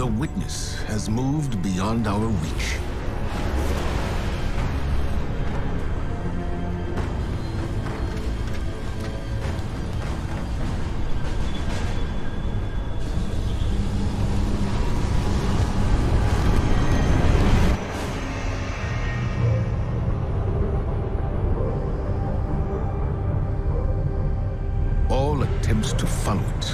The witness has moved beyond our reach. All attempts to follow it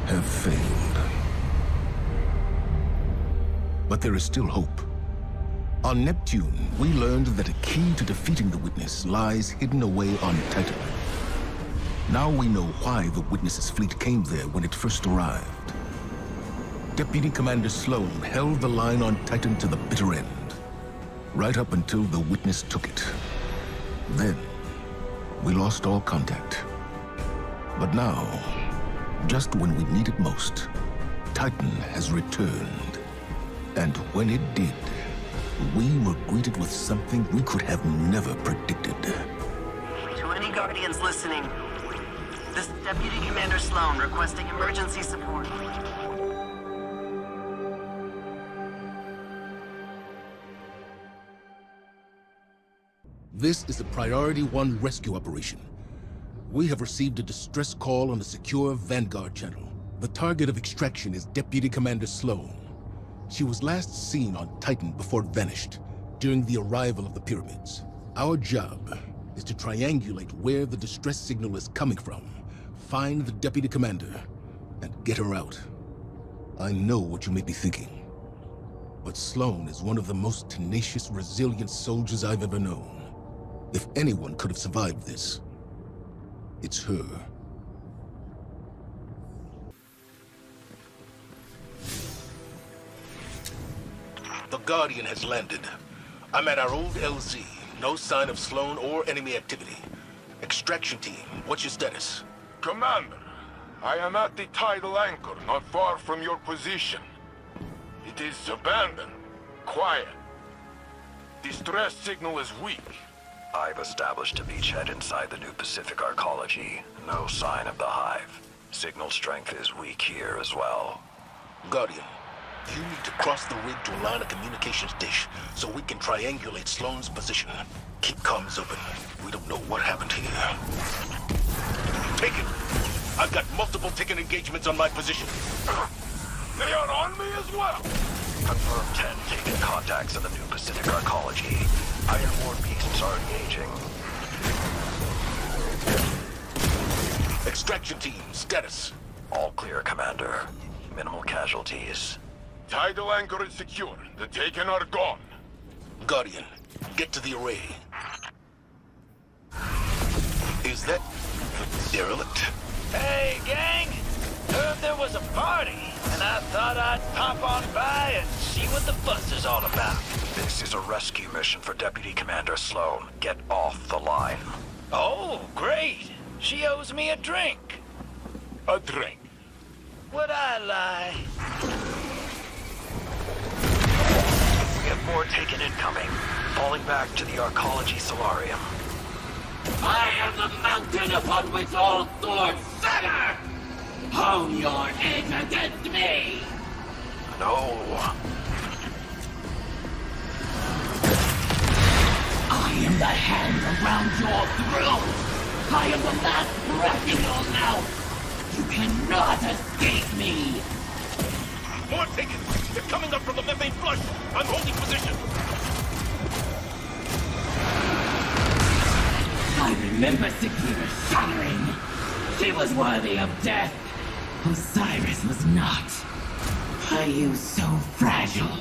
have failed. But there is still hope. On Neptune, we learned that a key to defeating the Witness lies hidden away on Titan. Now we know why the Witness's fleet came there when it first arrived. Deputy Commander Sloane held the line on Titan to the bitter end, right up until the Witness took it. Then, we lost all contact. But now, just when we need it most, Titan has returned. And when it did, we were greeted with something we could have never predicted. To any Guardians listening, this is Deputy Commander Sloane requesting emergency support. This is a Priority 1 rescue operation. We have received a distress call on the secure Vanguard channel. The target of extraction is Deputy Commander Sloane. She was last seen on Titan before it vanished, during the arrival of the pyramids. Our job is to triangulate where the distress signal is coming from, find the Deputy Commander, and get her out. I know what you may be thinking, but Sloane is one of the most tenacious, resilient soldiers I've ever known. If anyone could have survived this, it's her. The Guardian has landed. I'm at our old LZ. No sign of Sloane or enemy activity. Extraction team, what's your status? Commander, I am at the tidal anchor, not far from your position. It is abandoned, quiet. Distress signal is weak. I've established a beachhead inside the new Pacific Arcology. No sign of the hive. Signal strength is weak here as well. Guardian, you need to cross the rig to align a communications dish so we can triangulate Sloane's position. Keep comms open. We don't know what happened here. Take it! I've got multiple ticket engagements on my position. They are on me as well! Confirmed 10 taken contacts in the new Pacific Arcology. Ironborn beasts are engaging. Extraction team, status. All clear, Commander. Minimal casualties. Tidal anchor is secure. The taken are gone. Guardian, get to the array. Is that the derelict? Hey, gang! Heard there was a party, and I thought I'd pop on by and see what the fuss is all about. This is a rescue mission for Deputy Commander Sloane. Get off the line. Oh, great! She owes me a drink. A drink. Would I lie? We have more taken incoming. Falling back to the Arcology Solarium. I am the mountain upon which all swords shatter! Hone your edge against me! No. I am the hand around your throat! I am the last breath in your mouth! You cannot escape me! More taken! They're coming up from the methane flush! I'm holding position! I remember Sakira shattering! She was worthy of death! Osiris was not. Are you so fragile?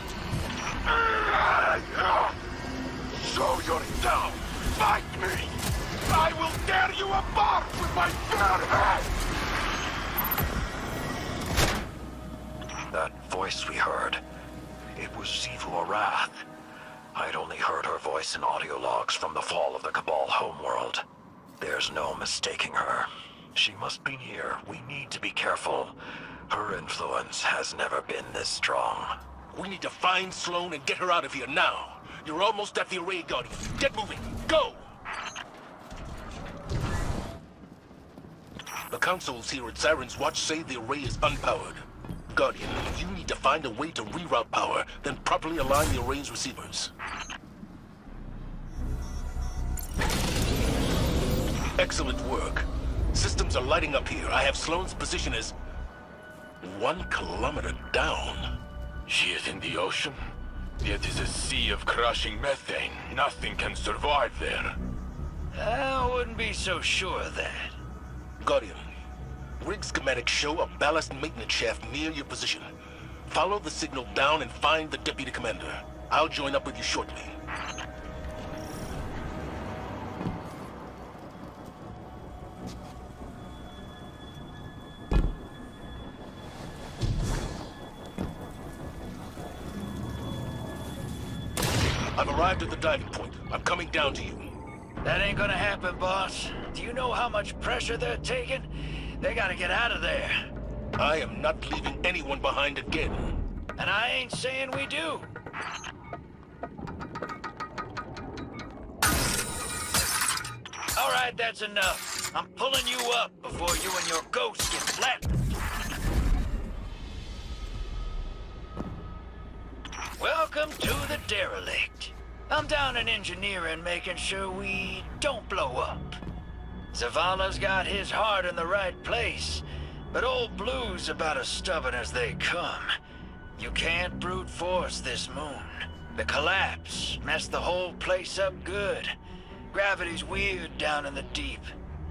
Show yourself! Fight me! I will tear you apart with my bare hands! That voice we heard, it was Xivu Arath. I'd only heard her voice in audio logs from the fall of the Cabal homeworld. There's no mistaking her. She must be near. We need to be careful. Her influence has never been this strong. We need to find Sloane and get her out of here now. You're almost at the array, Guardian. Get moving. Go! The consoles here at Siren's Watch say the array is unpowered. Guardian, you need to find a way to reroute power, then properly align the array's receivers. Excellent work. Systems are lighting up here. I have Sloane's position as 1 kilometer down. She is in the ocean? It is a sea of crushing methane. Nothing can survive there. I wouldn't be so sure of that. Guardian, rig schematics show a ballast maintenance shaft near your position. Follow the signal down and find the Deputy Commander. I'll join up with you shortly. I've arrived at the diving point. I'm coming down to you. That ain't gonna happen, boss. Do you know how much pressure they're taking? They gotta get out of there. I am not leaving anyone behind again. And I ain't saying we do. All right, that's enough. I'm pulling you up before you and your ghost get flattened. Welcome to the derelict. I'm down in engineering, making sure we don't blow up. Zavala's got his heart in the right place, but old Blue's about as stubborn as they come. You can't brute force this moon. The collapse messed the whole place up good. Gravity's weird down in the deep.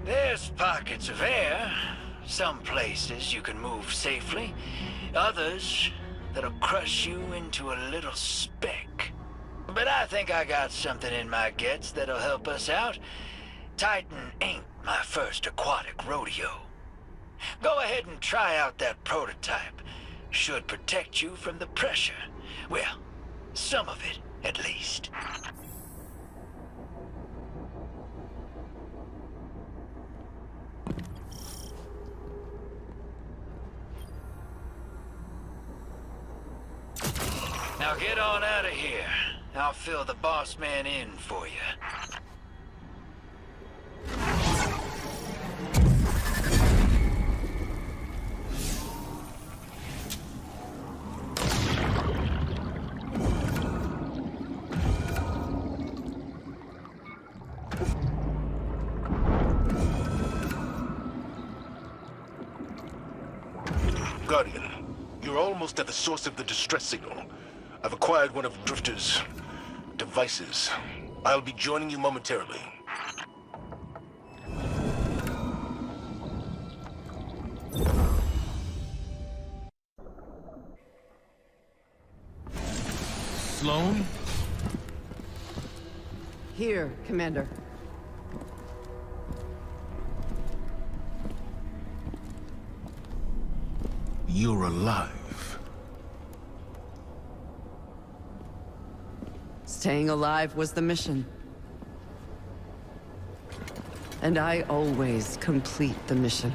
There's pockets of air. Some places you can move safely. Others that'll crush you into a little speck. But I think I got something in my gets that'll help us out. Titan ain't my first aquatic rodeo. Go ahead and try out that prototype. Should protect you from the pressure. Well, some of it, at least. Now get on out of here. I'll fill the boss man in for you. Guardian, you're almost at the source of the distress signal. I've acquired one of Drifter's devices. I'll be joining you momentarily. Sloane? Here, Commander. You're alive. Staying alive was the mission. And I always complete the mission.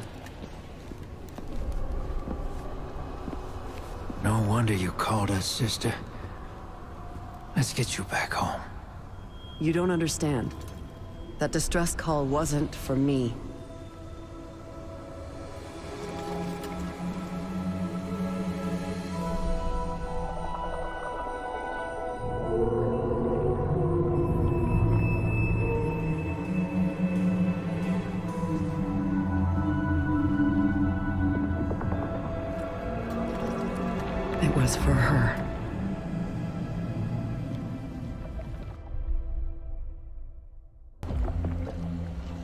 No wonder you called us, sister. Let's get you back home. You don't understand. That distress call wasn't for me. It was for her.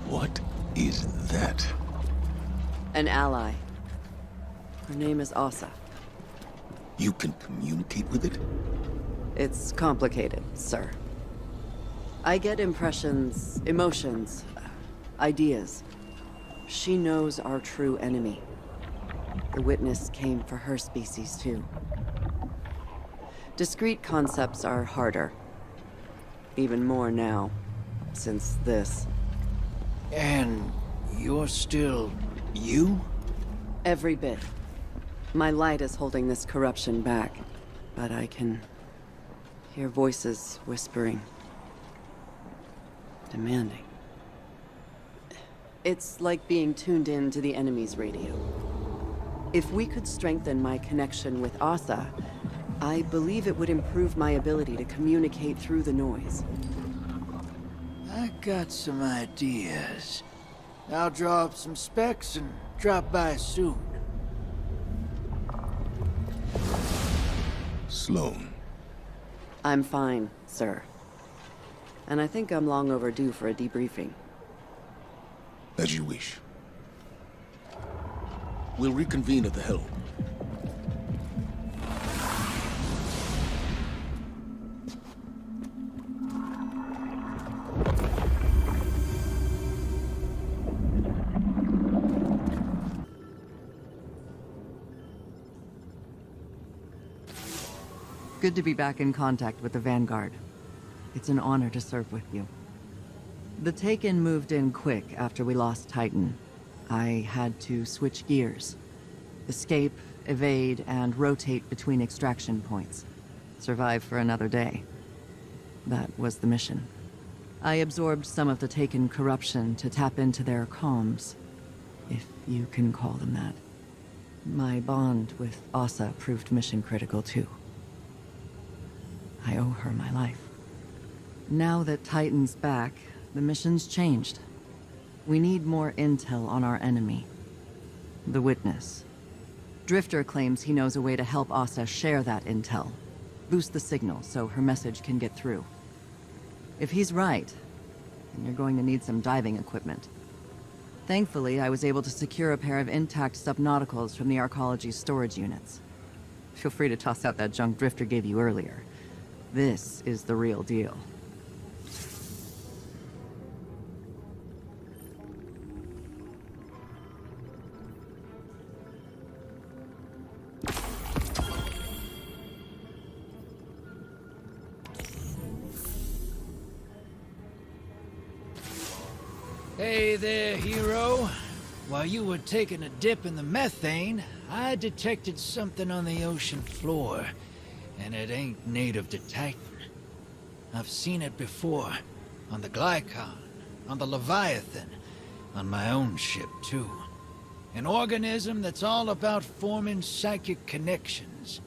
What is that? An ally. Her name is Ahsa. You can communicate with it? It's complicated, sir. I get impressions, emotions, ideas. She knows our true enemy. The witness came for her species, too. Discrete concepts are harder. Even more now, since this. And you're still you? Every bit. My light is holding this corruption back, but I can hear voices whispering. Demanding. It's like being tuned in to the enemy's radio. If we could strengthen my connection with Ahsa, I believe it would improve my ability to communicate through the noise. I got some ideas. I'll draw up some specs and drop by soon. Sloane. I'm fine, sir. And I think I'm long overdue for a debriefing. As you wish. We'll reconvene at the helm. Good to be back in contact with the Vanguard. It's an honor to serve with you. The Taken moved in quick after we lost Titan. I had to switch gears. Escape, evade, and rotate between extraction points. Survive for another day. That was the mission. I absorbed some of the Taken corruption to tap into their comms, if you can call them that. My bond with Ahsa proved mission critical too. I owe her my life. Now that Titan's back, the mission's changed. We need more intel on our enemy. The Witness. Drifter claims he knows a way to help Ahsa share that intel. Boost the signal so her message can get through. If he's right, then you're going to need some diving equipment. Thankfully, I was able to secure a pair of intact subnauticals from the Arcology's storage units. Feel free to toss out that junk Drifter gave you earlier. This is the real deal. Hey there, hero. While you were taking a dip in the methane, I detected something on the ocean floor. And it ain't native to Titan. I've seen it before. On the Glycon, on the Leviathan, on my own ship too. An organism that's all about forming psychic connections.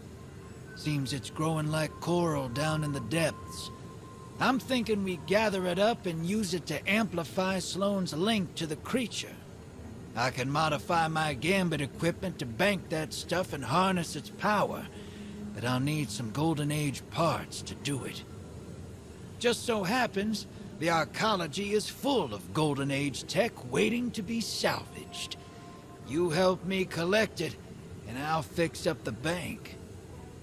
Seems it's growing like coral down in the depths. I'm thinking we gather it up and use it to amplify Sloane's link to the creature. I can modify my Gambit equipment to bank that stuff and harness its power. But I'll need some Golden Age parts to do it. Just so happens, the Arcology is full of Golden Age tech waiting to be salvaged. You help me collect it, and I'll fix up the bank.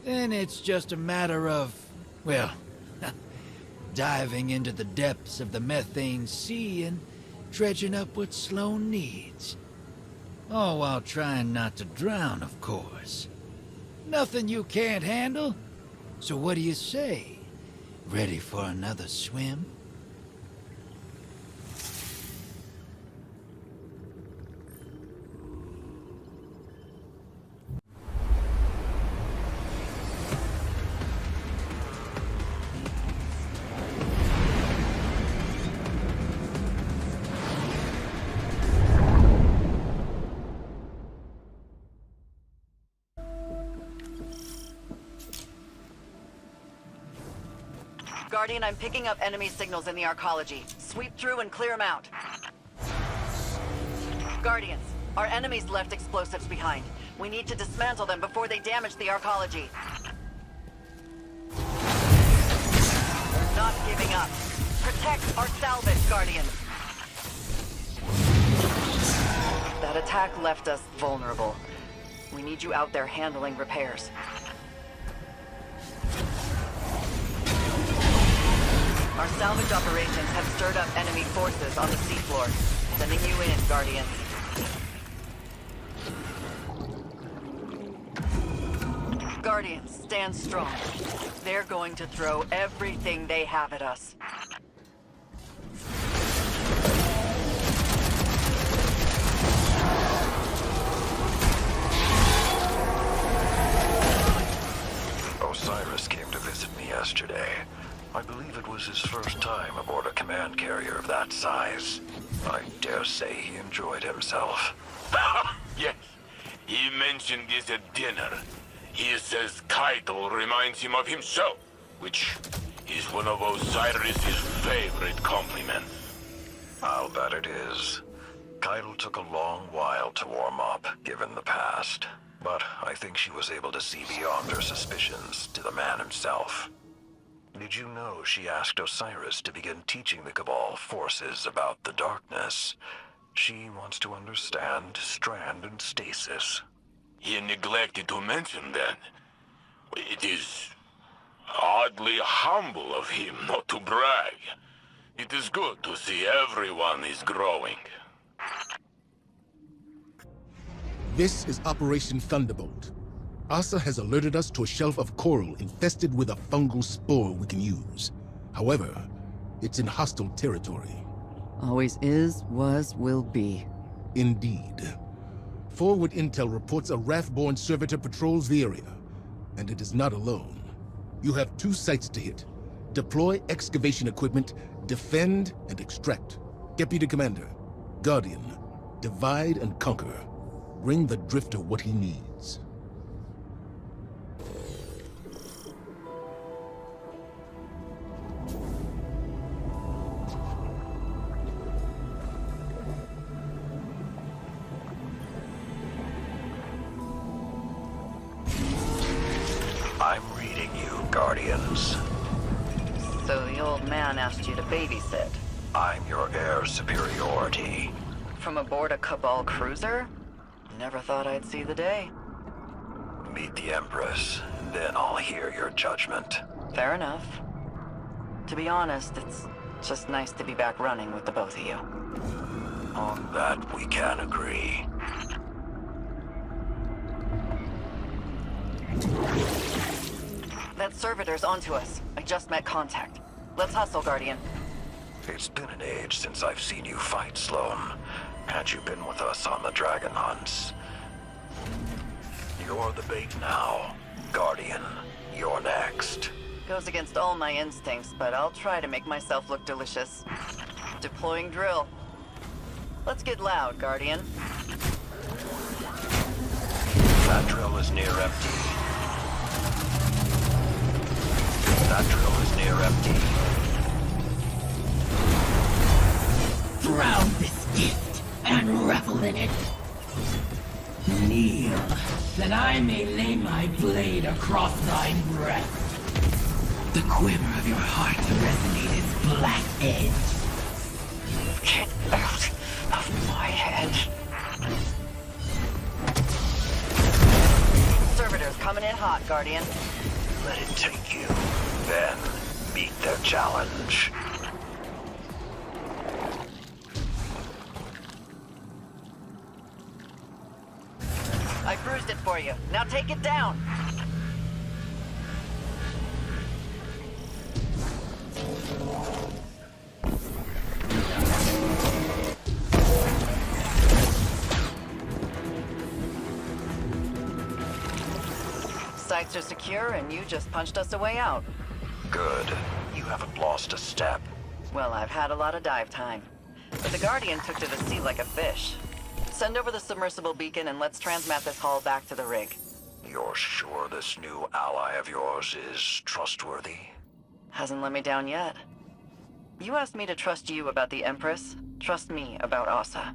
Then it's just a matter of, well, diving into the depths of the methane sea and dredging up what Sloane needs. All while trying not to drown, of course. Nothing you can't handle? So what do you say? Ready for another swim? Guardian, I'm picking up enemy signals in the Arcology. Sweep through and clear them out. Guardians, our enemies left explosives behind. We need to dismantle them before they damage the Arcology. We're not giving up. Protect our salvage, Guardians. That attack left us vulnerable. We need you out there handling repairs. Our salvage operations have stirred up enemy forces on the seafloor. Sending you in, Guardian. Guardians, stand strong. They're going to throw everything they have at us. Osiris came to visit me yesterday. I believe it was his first time aboard a command carrier of that size. I dare say he enjoyed himself. Yes, he mentioned this at dinner. He says Keitel reminds him of himself, which is one of Osiris's favorite compliments. I'll bet it is. Keitel took a long while to warm up, given the past. But I think she was able to see beyond her suspicions to the man himself. Did you know she asked Osiris to begin teaching the Cabal forces about the darkness? She wants to understand Strand and Stasis. He neglected to mention that. It is oddly humble of him not to brag. It is good to see everyone is growing. This is Operation Thunderbolt. Ahsa has alerted us to a shelf of coral infested with a fungal spore we can use. However, it's in hostile territory. Always is, was, will be. Indeed. Forward intel reports a Wrathborn servitor patrols the area, and it is not alone. You have 2 sites to hit. Deploy excavation equipment, defend and extract. Deputy Commander, Guardian, divide and conquer. Bring the Drifter what he needs. I'm reading you, Guardians. So the old man asked you to babysit? I'm your heir superiority. From aboard a Cabal cruiser? Never thought I'd see the day. Meet the Empress, then I'll hear your judgment. Fair enough. To be honest, it's just nice to be back running with the both of you. On that, we can agree. That servitor's onto us. I just met contact. Let's hustle, Guardian. It's been an age since I've seen you fight, Sloane. Had you been with us on the dragon hunts. You're the bait now. Guardian, you're next. Goes against all my instincts, but I'll try to make myself look delicious. Deploying drill. Let's get loud, Guardian. That drill is near empty. That drill is near empty. Drown this gift and revel in it. Kneel, that I may lay my blade across thy breast. The quiver of your heart to resonate its black edge. Get out of my head. Servitors coming in hot, Guardian. Let it take you. Then, meet their challenge. I bruised it for you. Now take it down. Sights are secure, and you just punched us a way out. Good. You haven't lost a step. Well, I've had a lot of dive time. But the Guardian took to the sea like a fish. Send over the submersible beacon and let's transmat this hull back to the rig. You're sure this new ally of yours is trustworthy? Hasn't let me down yet. You asked me to trust you about the Empress. Trust me about Ahsa.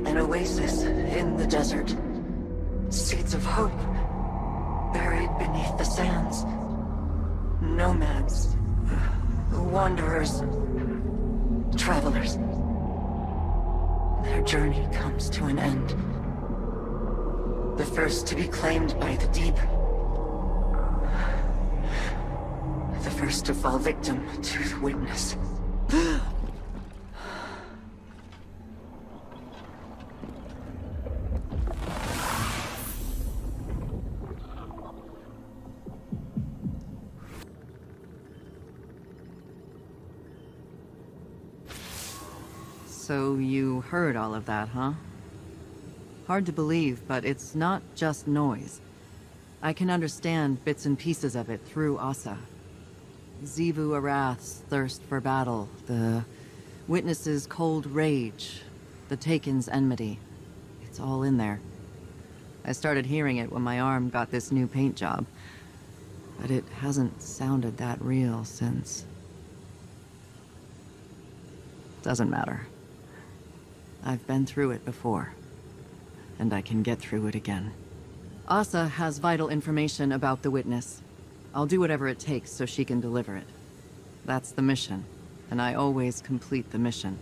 An oasis in the desert. Seeds of hope buried beneath the sands. Nomads, wanderers, travelers. Their journey comes to an end. The first to be claimed by the deep. The first to fall victim to the witness. So you heard all of that, huh? Hard to believe, but it's not just noise. I can understand bits and pieces of it through Ahsa. Xivu Arath's thirst for battle, the witness's cold rage, the Taken's enmity. It's all in there. I started hearing it when my arm got this new paint job, but it hasn't sounded that real since. Doesn't matter. I've been through it before, and I can get through it again. Ahsa has vital information about the witness. I'll do whatever it takes so she can deliver it. That's the mission, and I always complete the mission.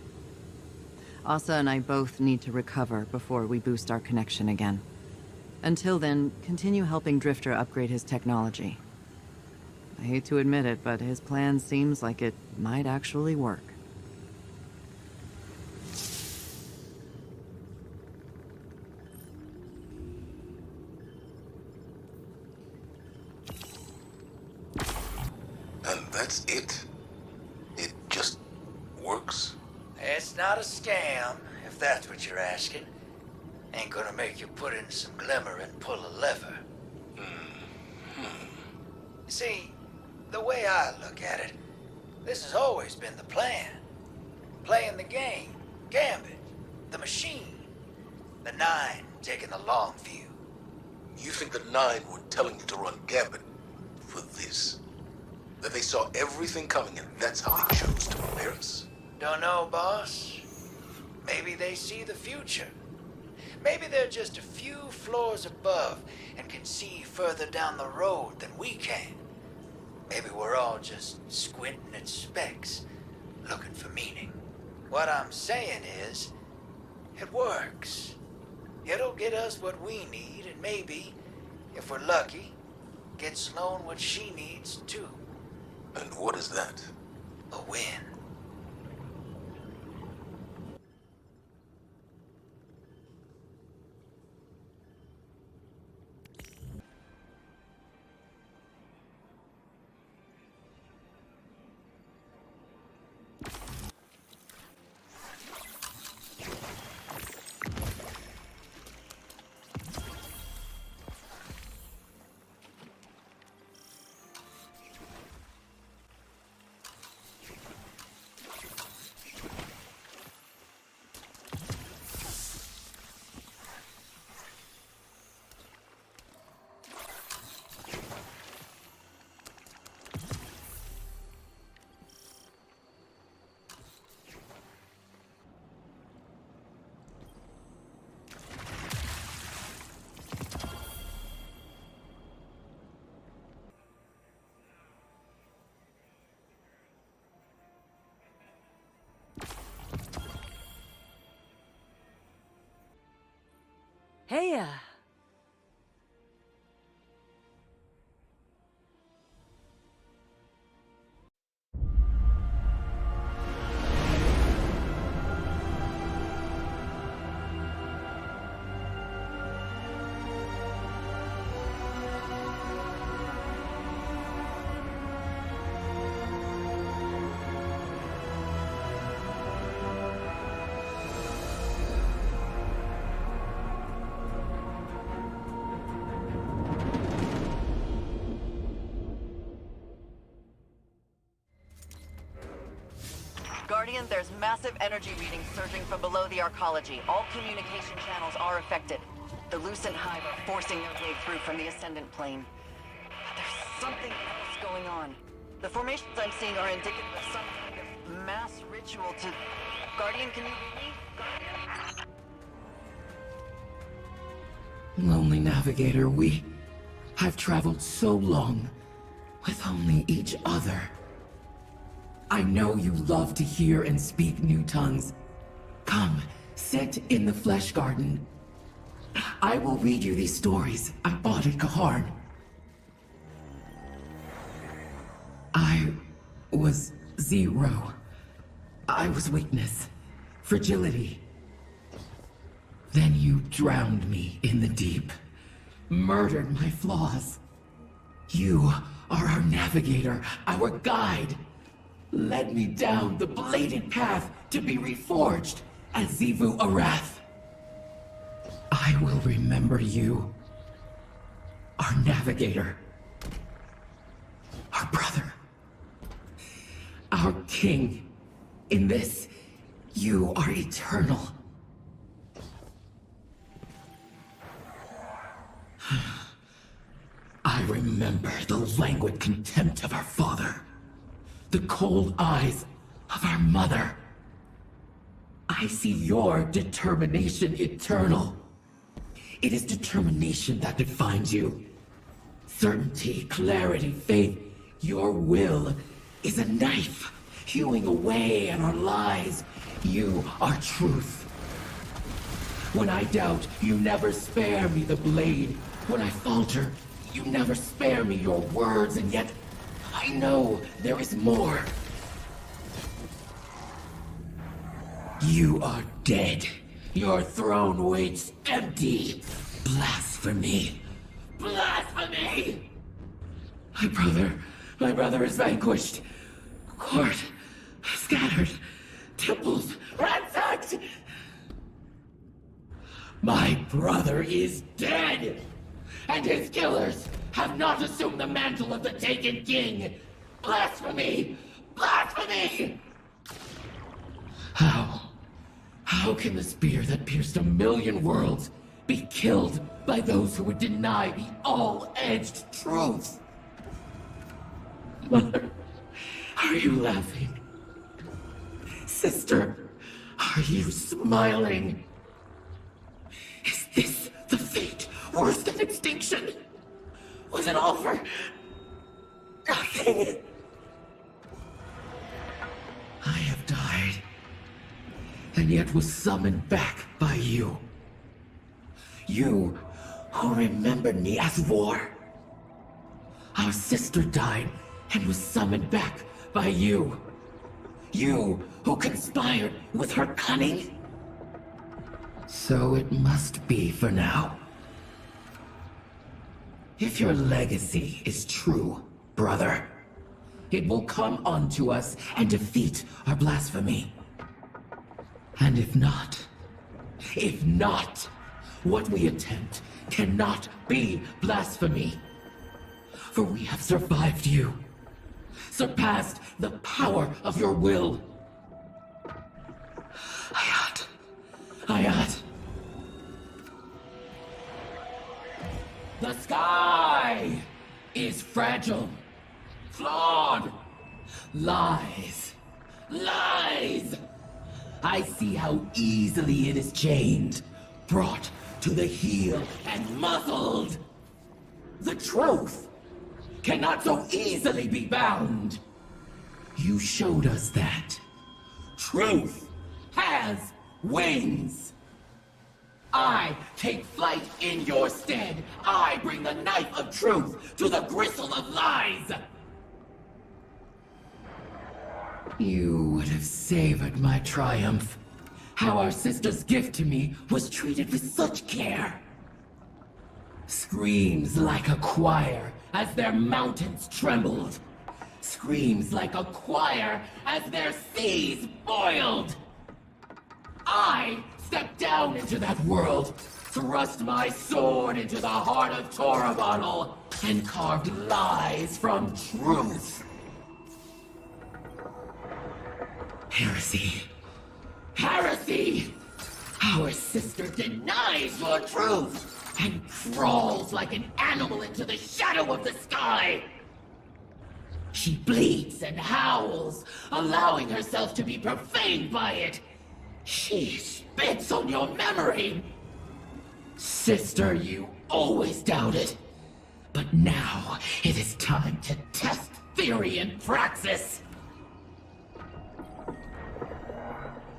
Ahsa and I both need to recover before we boost our connection again. Until then, continue helping Drifter upgrade his technology. I hate to admit it, but his plan seems like it might actually work. That's it? It just works? It's not a scam, if that's what you're asking. Ain't gonna make you put in some glimmer and pull a lever. See, the way I look at it, this has always been the plan. Playing the game, Gambit, the machine. The Nine taking the long view. You think the Nine were telling you to run Gambit for this? That they saw everything coming and that's how they chose to prepare us? Don't know, boss. Maybe they see the future. Maybe they're just a few floors above and can see further down the road than we can. Maybe we're all just squinting at specks, looking for meaning. What I'm saying is, it works. It'll get us what we need, and maybe, if we're lucky, get Sloane what she needs too. And what is that? A win. Hey, Guardian, there's massive energy readings surging from below the arcology. All communication channels are affected. The Lucent Hive are forcing their way through from the Ascendant Plane. But there's something else going on. The formations I'm seeing are indicative of some kind of mass ritual to... Guardian, can you read me? Guardian? Lonely Navigator, I've traveled so long with only each other. I know you love to hear and speak new tongues. Come, sit in the flesh garden. I will read you these stories I bought at Kaharn. I was zero. I was weakness, fragility. Then you drowned me in the deep, murdered my flaws. You are our navigator, our guide. Led me down the bladed path to be reforged as Xivu Arath. I will remember you. Our navigator. Our brother. Our king. In this, you are eternal. I remember the languid contempt of our father. The cold eyes of our mother. I see your determination eternal. It is determination that defines you. Certainty, clarity, faith. Your will is a knife, hewing away at our lies. You are truth. When I doubt, you never spare me the blade. When I falter, you never spare me your words, and yet I know there is more. You are dead. Your throne waits empty. Blasphemy. Blasphemy! My brother is vanquished. Court scattered. Temples ransacked. My brother is dead, and his killers have not assumed the mantle of the taken king. Blasphemy! Blasphemy! How can the spear that pierced 1,000,000 worlds be killed by those who would deny the all-edged truth? Mother, are you laughing? Sister, are you smiling? Is this the fate worse than extinction? Was it all for nothing? I have died, and yet was summoned back by you. You who remembered me as war. Our sister died and was summoned back by you. You who conspired with her cunning. So it must be for now. If your legacy is true, brother, it will come onto us and defeat our blasphemy. And if not, what we attempt cannot be blasphemy. For we have survived you, surpassed the power of your will. Hayat. The sky is fragile, flawed. Lies. I see how easily it is chained, brought to the heel and muzzled. The truth cannot so easily be bound. You showed us that. Truth has wings. I take flight in your stead. I bring the knife of truth to the gristle of lies. You would have savored my triumph. How our sister's gift to me was treated with such care. Screams like a choir as their mountains trembled. Screams like a choir as their seas boiled. I stepped down into that world, thrust my sword into the heart of Torabonal, and carved lies from truth. Heresy. Heresy! Our sister denies your truth and crawls like an animal into the shadow of the sky. She bleats and howls, allowing herself to be profaned by it. She spits on your memory. Sister, you always doubted. But now it is time to test theory in praxis.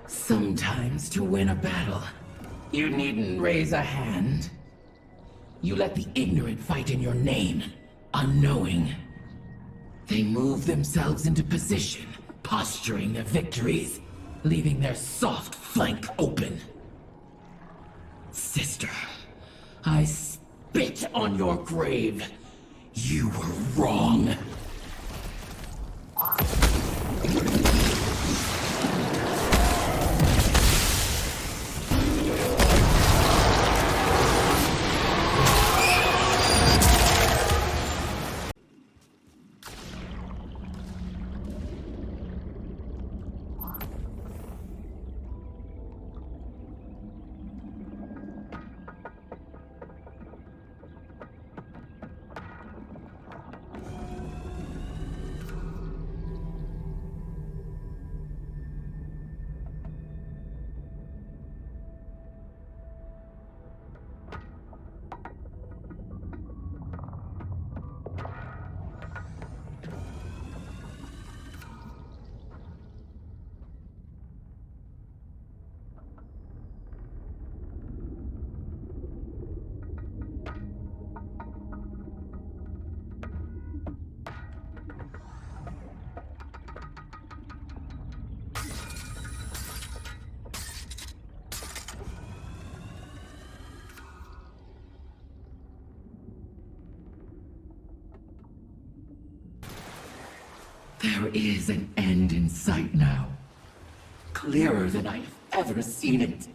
Sometimes to win a battle, you needn't raise a hand. You let the ignorant fight in your name, unknowing. They move themselves into position, posturing their victories, leaving their soft flank open. Sister, I spit on your grave. You were wrong. There is an end in sight now. Clearer than I've ever seen it.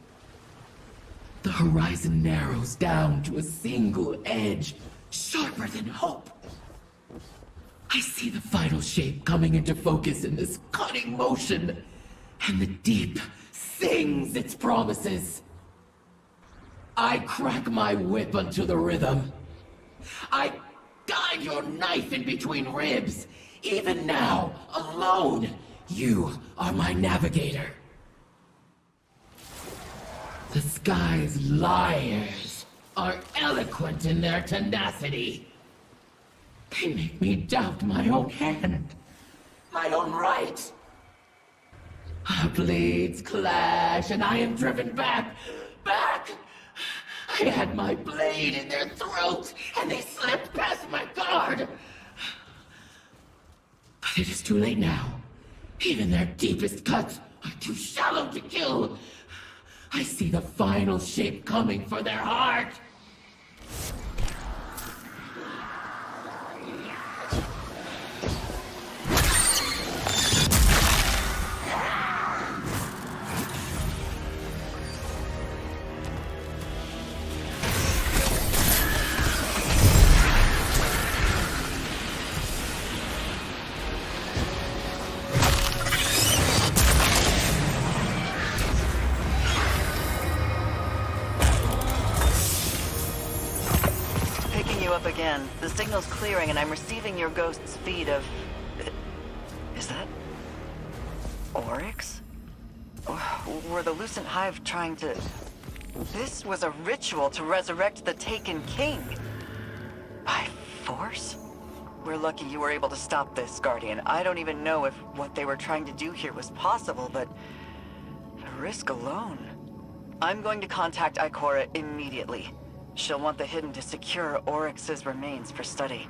The horizon narrows down to a single edge, sharper than hope. I see the final shape coming into focus in this cutting motion, and the deep sings its promises. I crack my whip unto the rhythm. I guide your knife in between ribs. Even now, alone, you are my navigator. The sky's liars are eloquent in their tenacity. They make me doubt my own hand, my own right. Our blades clash, and I am driven back. I had my blade in their throat, and they slipped past my guard. But it is too late now. Even their deepest cuts are too shallow to kill. I see the final shape coming for their heart. Again, the signal's clearing and I'm receiving your ghost's feed of... Is that... Oryx? Or were the Lucent Hive trying to... This was a ritual to resurrect the taken king. By force? We're lucky you were able to stop this, Guardian. I don't even know if what they were trying to do here was possible, but... the risk alone... I'm going to contact Ikora immediately. She'll want the Hidden to secure Oryx's remains for study.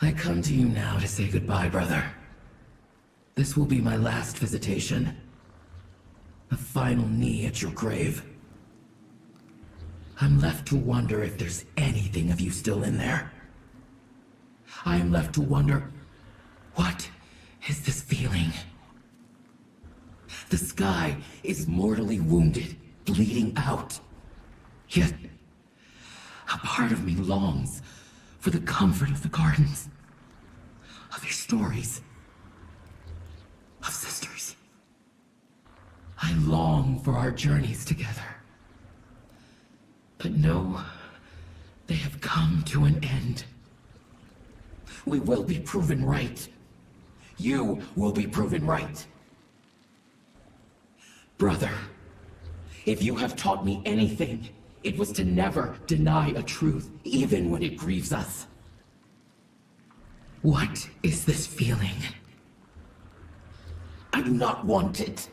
I come to you now to say goodbye, brother. This will be my last visitation. A final knee at your grave. I'm left to wonder if there's anything of you still in there. I am left to wonder, what is this feeling? The sky is mortally wounded, bleeding out. Yet, a part of me longs for the comfort of the gardens, of your stories, of sisters. I long for our journeys together. But no, they have come to an end. We will be proven right. You will be proven right. Brother, if you have taught me anything, it was to never deny a truth, even when it grieves us. What is this feeling? I do not want it.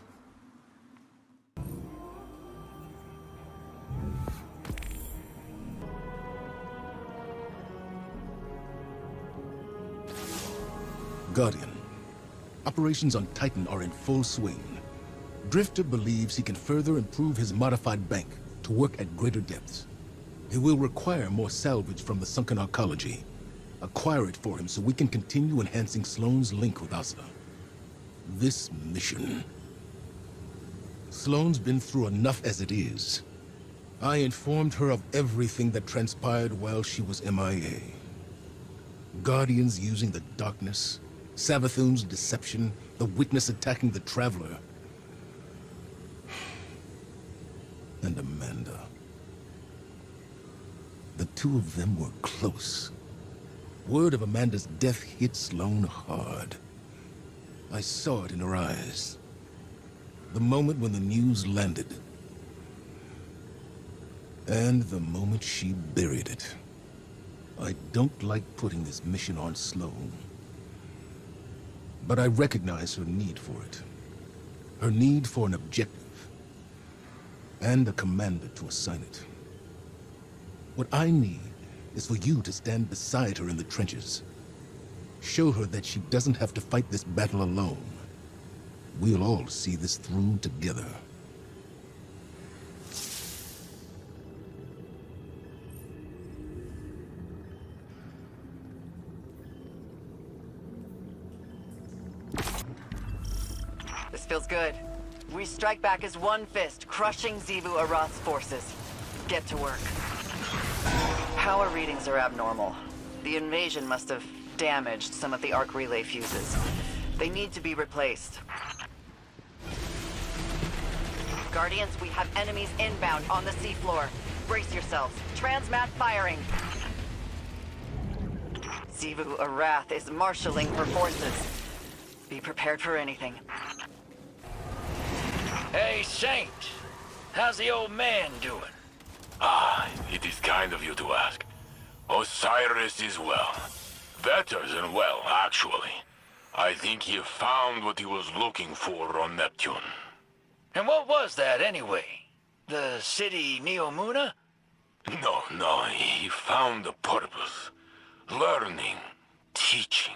Guardian, operations on Titan are in full swing. Drifter believes he can further improve his modified bank to work at greater depths. He will require more salvage from the sunken arcology. Acquire it for him so we can continue enhancing Sloane's link with Ahsa. This mission... Sloane's been through enough as it is. I informed her of everything that transpired while she was MIA. Guardians using the darkness, Savathun's deception, the Witness attacking the Traveler. And Amanda. The two of them were close. Word of Amanda's death hit Sloane hard. I saw it in her eyes. The moment when the news landed. And the moment she buried it. I don't like putting this mission on Sloane. But I recognize her need for it. Her need for an objective. And a commander to assign it. What I need is for you to stand beside her in the trenches. Show her that she doesn't have to fight this battle alone. We'll all see this through together. This feels good. We strike back as one fist, crushing Xivu Arath's forces. Get to work. Power readings are abnormal. The invasion must have damaged some of the arc relay fuses. They need to be replaced. Guardians, we have enemies inbound on the seafloor. Brace yourselves. Transmat firing. Xivu Arath is marshaling her forces. Be prepared for anything. Hey, Saint. How's the old man doing? It is kind of you to ask. Osiris is well. Better than well, actually. I think he found what he was looking for on Neptune. And what was that, anyway? The city Neomuna? No, he found a purpose. Learning, teaching,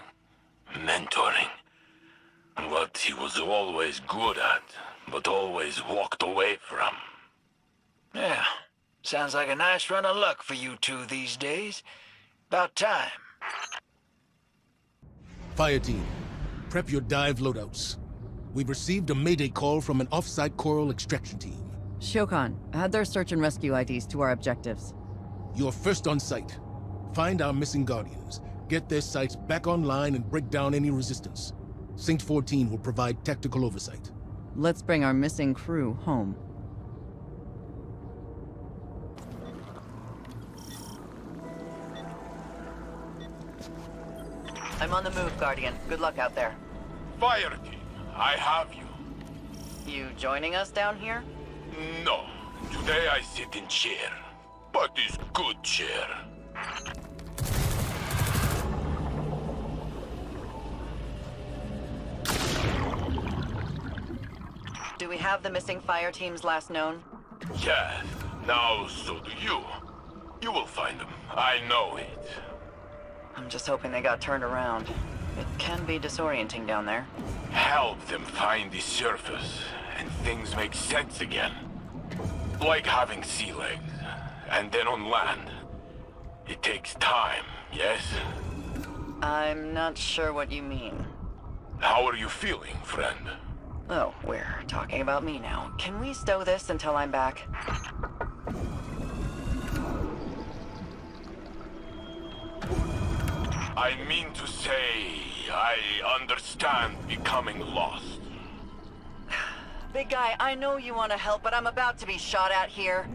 mentoring. What he was always good at, but always walked away from. Yeah, sounds like a nice run of luck for you two these days. About time. Fire team, prep your dive loadouts. We've received a mayday call from an off-site coral extraction team. Shokan, add their search and rescue IDs to our objectives. You're first on site. Find our missing Guardians, get their sites back online and break down any resistance. Saint 14 will provide tactical oversight. Let's bring our missing crew home. I'm on the move, Guardian. Good luck out there. Fire team, I have you. You joining us down here? No, today I sit in chair. But this good chair. Do we have the missing fire teams last known? Yes, now so do you. You will find them, I know it. I'm just hoping they got turned around. It can be disorienting down there. Help them find the surface, and things make sense again. Like having sea legs, and then on land. It takes time, yes? I'm not sure what you mean. How are you feeling, friend? Oh, we're talking about me now. Can we stow this until I'm back? I mean to say, I understand becoming lost. Big guy, I know you want to help, but I'm about to be shot at here.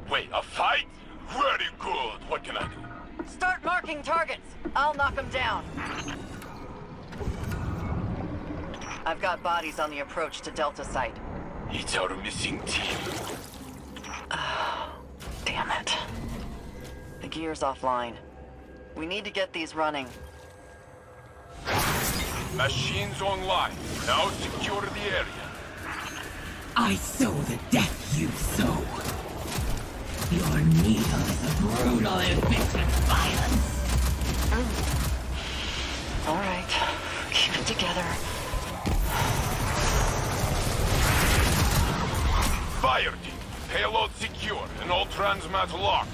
Wait, a fight? Very good. What can I do? Start marking targets. I'll knock them down. I've got bodies on the approach to Delta site. It's our missing team. Oh, damn it. The gear's offline. We need to get these running. Machines online. Now secure the area. I sow the death you sow. Your needle is a brutal and vicious violence. All right. Keep it it together. Fire team, payload secure and all transmat locked.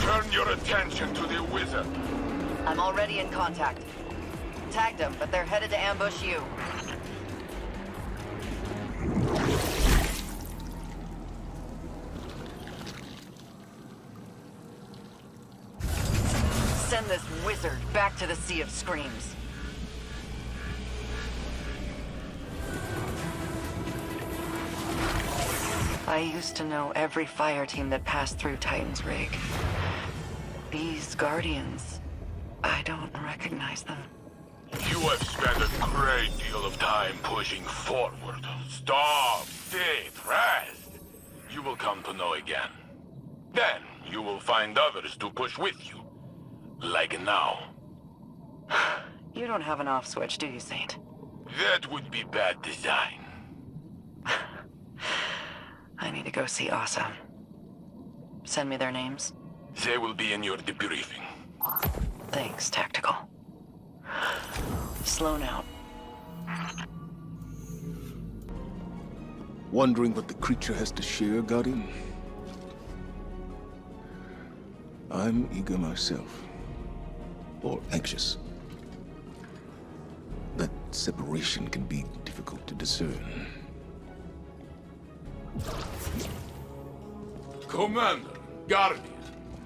Turn your attention to the wizard. I'm already in contact. Tagged them, but they're headed to ambush you. Send this wizard back to the Sea of Screams. I used to know every fire team that passed through Titan's rig. These Guardians, I don't recognize them. You have spent a great deal of time pushing forward. Stop, sit, rest. You will come to know again. Then you will find others to push with you. Like now. You don't have an off switch, do you, Saint? That would be bad design. I need to go see Ahsa. Send me their names. They will be in your debriefing. Thanks, Tactical. Sloane out. Wondering what the creature has to share, Guardian? I'm eager myself. Or anxious. That separation can be difficult to discern. Commander, Guardian,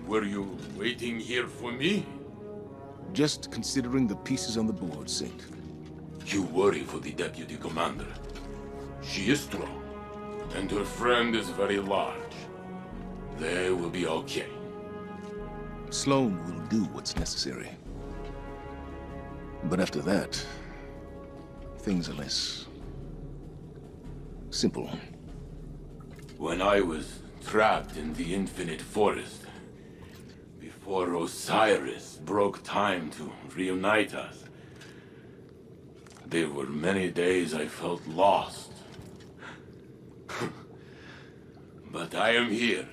were you waiting here for me? Just considering the pieces on the board, Saint. You worry for the Deputy Commander. She is strong, and her friend is very large. They will be okay. Sloane will do what's necessary. But after that, things are less simple. When I was trapped in the Infinite Forest, before Osiris broke time to reunite us, there were many days I felt lost. But I am here,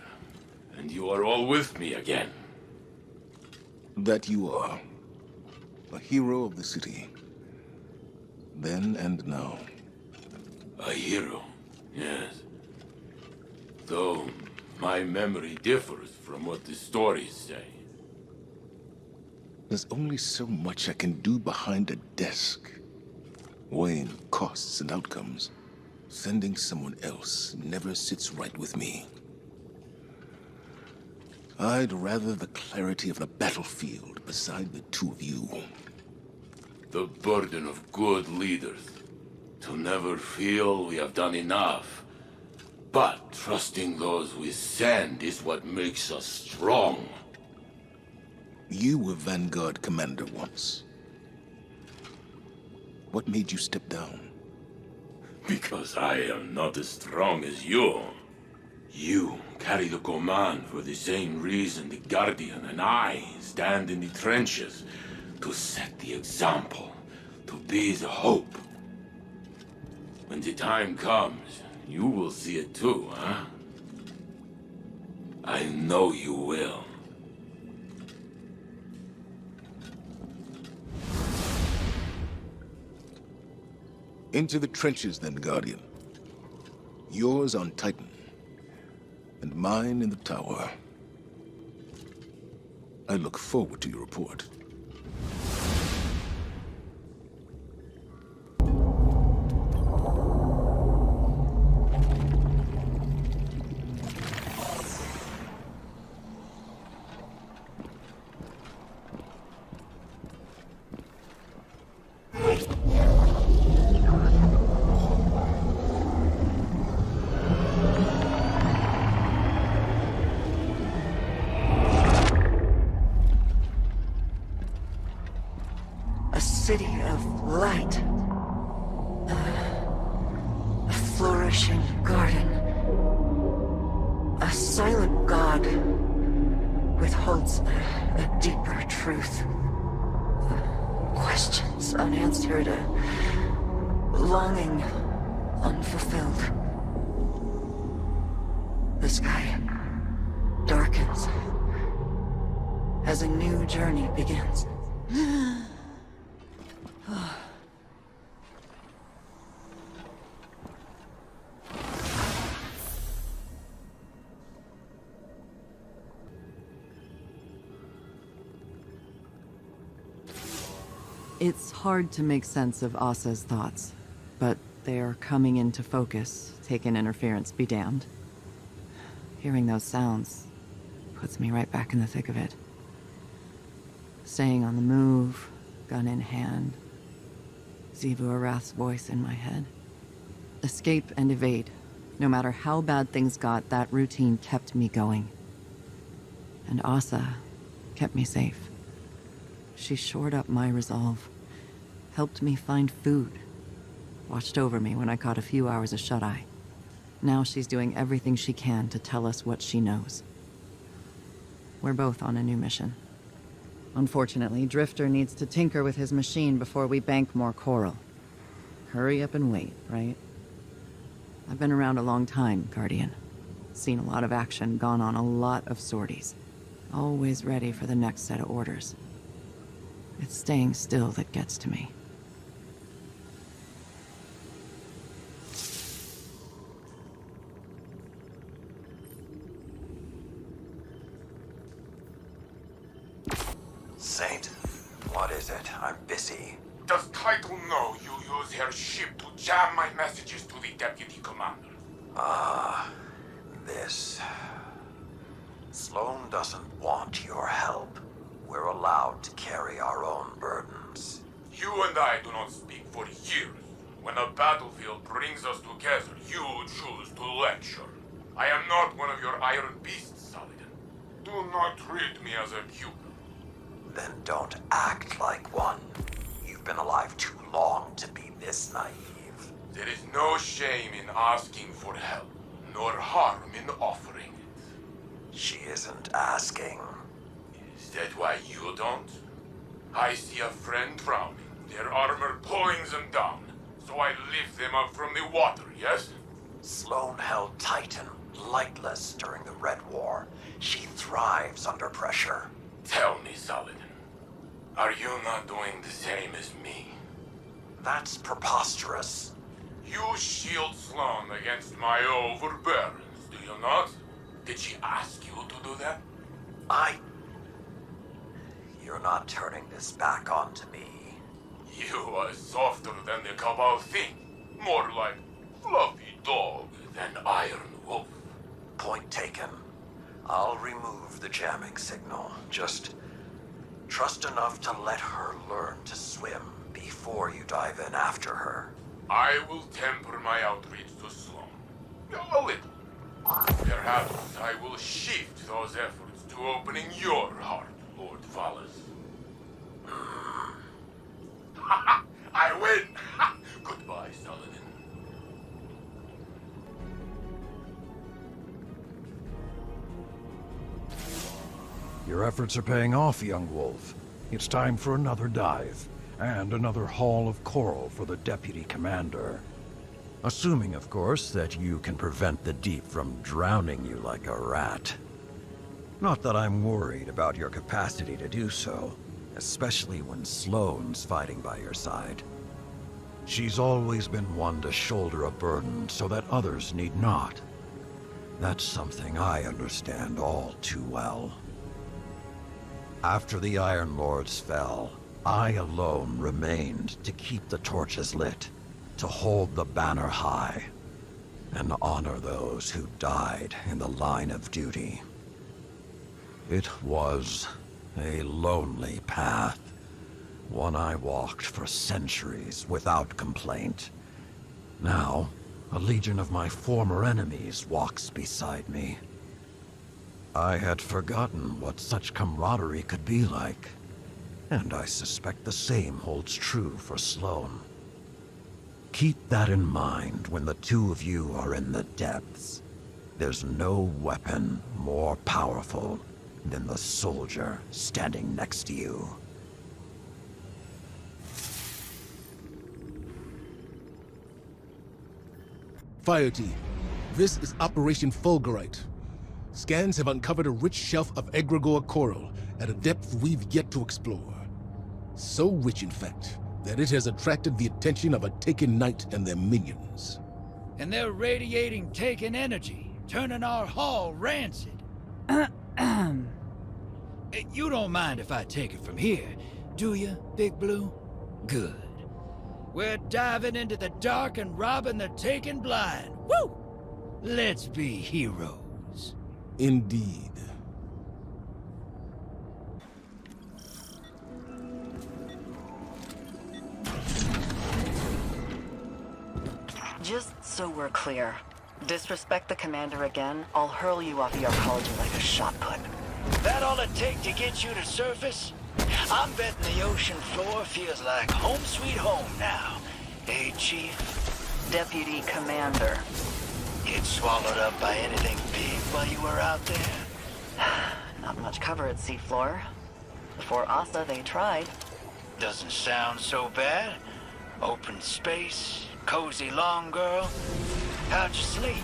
and you are all with me again. That you are. A hero of the city. Then and now. A hero, yes. Though my memory differs from what the stories say. There's only so much I can do behind a desk. Weighing costs and outcomes. Sending someone else never sits right with me. I'd rather the clarity of the battlefield beside the two of you. The burden of good leaders. To never feel we have done enough. But trusting those we send is what makes us strong. You were Vanguard Commander once. What made you step down? Because I am not as strong as you. You carry the command for the same reason the Guardian and I stand in the trenches. To set the example. To be the hope. When the time comes, you will see it too, huh? I know you will. Into the trenches then, Guardian. Yours on Titan. And mine in the tower. I look forward to your report. A city of light. A flourishing garden. A silent god withholds a deeper truth. Questions unanswered, a longing unfulfilled. The sky darkens as a new journey begins. It's hard to make sense of Ahsa's thoughts, but they are coming into focus, taken interference be damned. Hearing those sounds puts me right back in the thick of it. Staying on the move, gun in hand. Xivu Arath's voice in my head. Escape and evade. No matter how bad things got, that routine kept me going. And Ahsa kept me safe. She shored up my resolve, helped me find food, watched over me when I caught a few hours of shut-eye. Now she's doing everything she can to tell us what she knows. We're both on a new mission. Unfortunately, Drifter needs to tinker with his machine before we bank more coral. Hurry up and wait, right? I've been around a long time, Guardian. Seen a lot of action, gone on a lot of sorties. Always ready for the next set of orders. It's staying still that gets to me. Saint, what is it? I'm busy. Does Title know you use her ship to jam my messages to the Deputy Commander? This. Sloane doesn't want your help. We're allowed to carry our own burdens. You and I do not speak for years. When a battlefield brings us together, you choose to lecture. I am not one of your iron beasts, Saladin. Do not treat me as a pupil. Then don't act like one. You've been alive too long to be this naive. There is no shame in asking for help, nor harm in offering it. She isn't asking. Is that why you don't? I see a friend drowning, their armor pulling them down, so I lift them up from the water, yes? Sloane held Titan lightless during the Red War. She thrives under pressure. Tell me, Saladin, are you not doing the same as me? That's preposterous. You shield Sloane against my overbearance, do you not? Did she ask you to do that? You're not turning this back onto me. You are softer than the Cabal think. More like fluffy dog than iron wolf. Point taken. I'll remove the jamming signal. Just trust enough to let her learn to swim before you dive in after her. I will temper my outreach to Sloane. A little. Perhaps I will shift those efforts to opening your heart, Lord Valas. I win! Goodbye, Saladin. Your efforts are paying off, young wolf. It's time for another dive, and another haul of coral for the Deputy Commander. Assuming, of course, that you can prevent the deep from drowning you like a rat. Not that I'm worried about your capacity to do so, especially when Sloane's fighting by your side. She's always been one to shoulder a burden so that others need not. That's something I understand all too well. After the Iron Lords fell, I alone remained to keep the torches lit, to hold the banner high, and honor those who died in the line of duty. It was a lonely path, one I walked for centuries without complaint. Now, a legion of my former enemies walks beside me. I had forgotten what such camaraderie could be like, and I suspect the same holds true for Sloane. Keep that in mind when the two of you are in the depths. There's no weapon more powerful than the soldier standing next to you. Fire team, this is Operation Fulgurite. Scans have uncovered a rich shelf of egregore coral at a depth we've yet to explore. So rich, in fact, that it has attracted the attention of a Taken Knight and their minions. And they're radiating Taken energy, turning our hull rancid. You don't mind if I take it from here, do you, Big Blue? Good. We're diving into the dark and robbing the taken blind. Woo! Let's be heroes. Indeed. Just so we're clear, disrespect the commander again, I'll hurl you off the arcology like a shot put. That all it take to get you to surface? I'm betting the ocean floor feels like home sweet home now. Hey, Chief? Deputy Commander. Get swallowed up by anything big while you were out there? Not much cover at seafloor. Before Ahsa, they tried. Doesn't sound so bad. Open space, cozy long girl. How'd you sleep?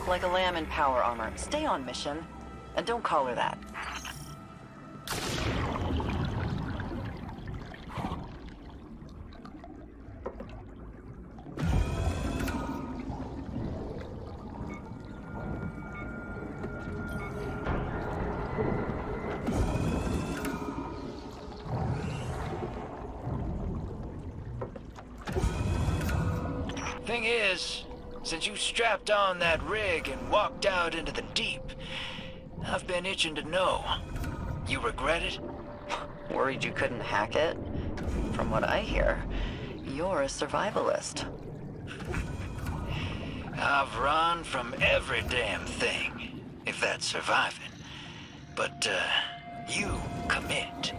Like a lamb in power armor. Stay on mission. And don't call her that. Thing is, since you strapped on that rig and walked out into the deep, I've been itching to know. You regret it? Worried you couldn't hack it? From what I hear, you're a survivalist. I've run from every damn thing, if that's surviving. But, you commit.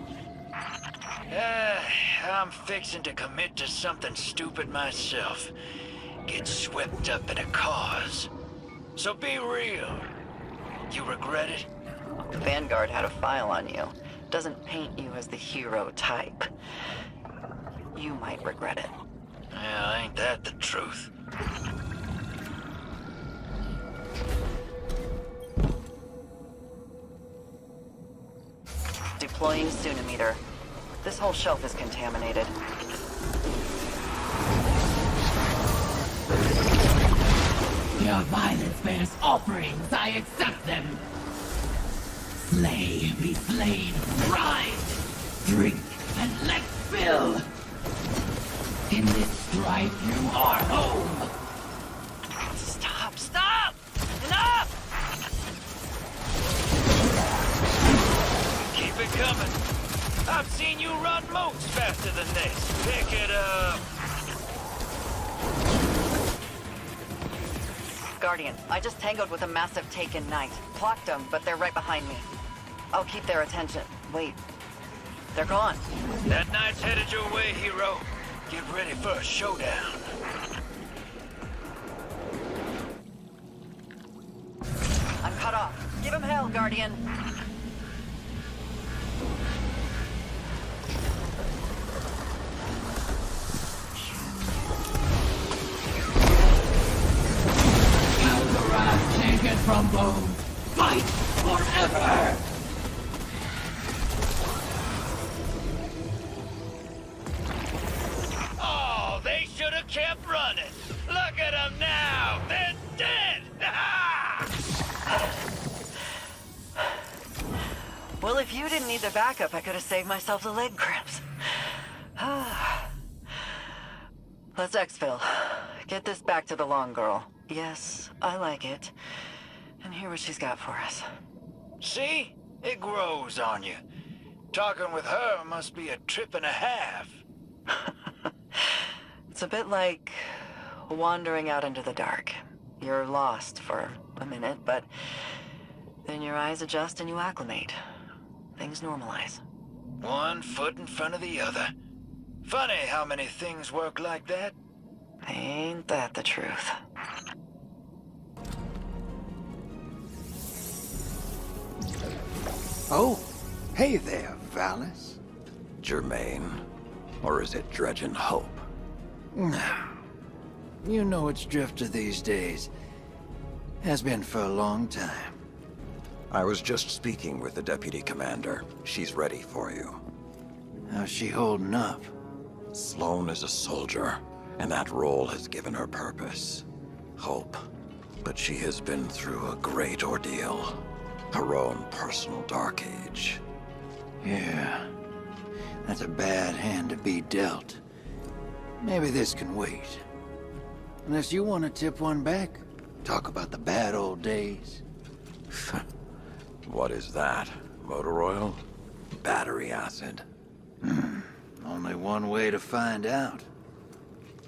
I'm fixing to commit to something stupid myself. Get swept up in a cause. So be real. You regret it? Vanguard had a file on you. Doesn't paint you as the hero type. You might regret it. Well, ain't that the truth? Deploying Sunimeter. This whole shelf is contaminated. Your violence bears offerings, I accept them. Slay, be slain, ride, drink, and let fill. In this strife, you are home. Stop! Stop! Enough! Keep it coming. I've seen you run moats faster than this. Pick it up. Guardian, I just tangoed with a massive taken knight. Clocked them, but they're right behind me. I'll keep their attention. Wait. They're gone. That knight's headed your way, hero. Get ready for a showdown. I'm cut off. Give him hell, Guardian. Take it from bone. Fight forever! Oh, they should have kept running. Look at them now. They're dead. Well, if you didn't need the backup, I could have saved myself the leg cramps. Let's exfil. Get this back to the long girl. Yes, I like it. And hear what she's got for us. See? It grows on you. Talking with her must be a trip and a half. It's a bit like wandering out into the dark. You're lost for a minute, but then your eyes adjust and you acclimate. Things normalize. One foot in front of the other. Funny how many things work like that. Ain't that the truth? Oh, hey there, Valis. Germain. Or is it Dredgen Hope? You know it's Drifter these days. Has been for a long time. I was just speaking with the Deputy Commander. She's ready for you. How's she holding up? Sloane is a soldier, and that role has given her purpose. Hope. But she has been through a great ordeal. Her own personal dark age. Yeah. That's a bad hand to be dealt. Maybe this can wait. Unless you want to tip one back. Talk about the bad old days. What is that? Motor oil? Battery acid? Only one way to find out.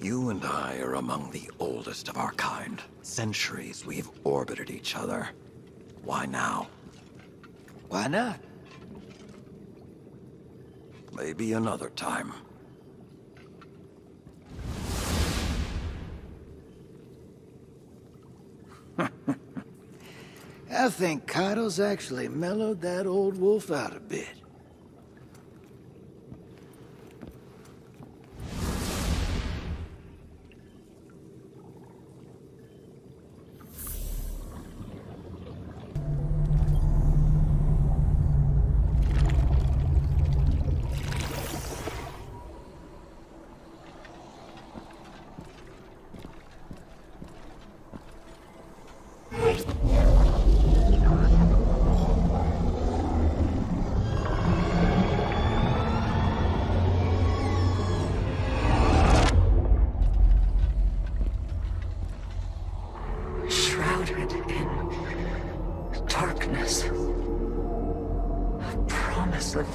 You and I are among the oldest of our kind. Centuries we've orbited each other. Why now? Why not? Maybe another time. I think Kaido's actually mellowed that old wolf out a bit.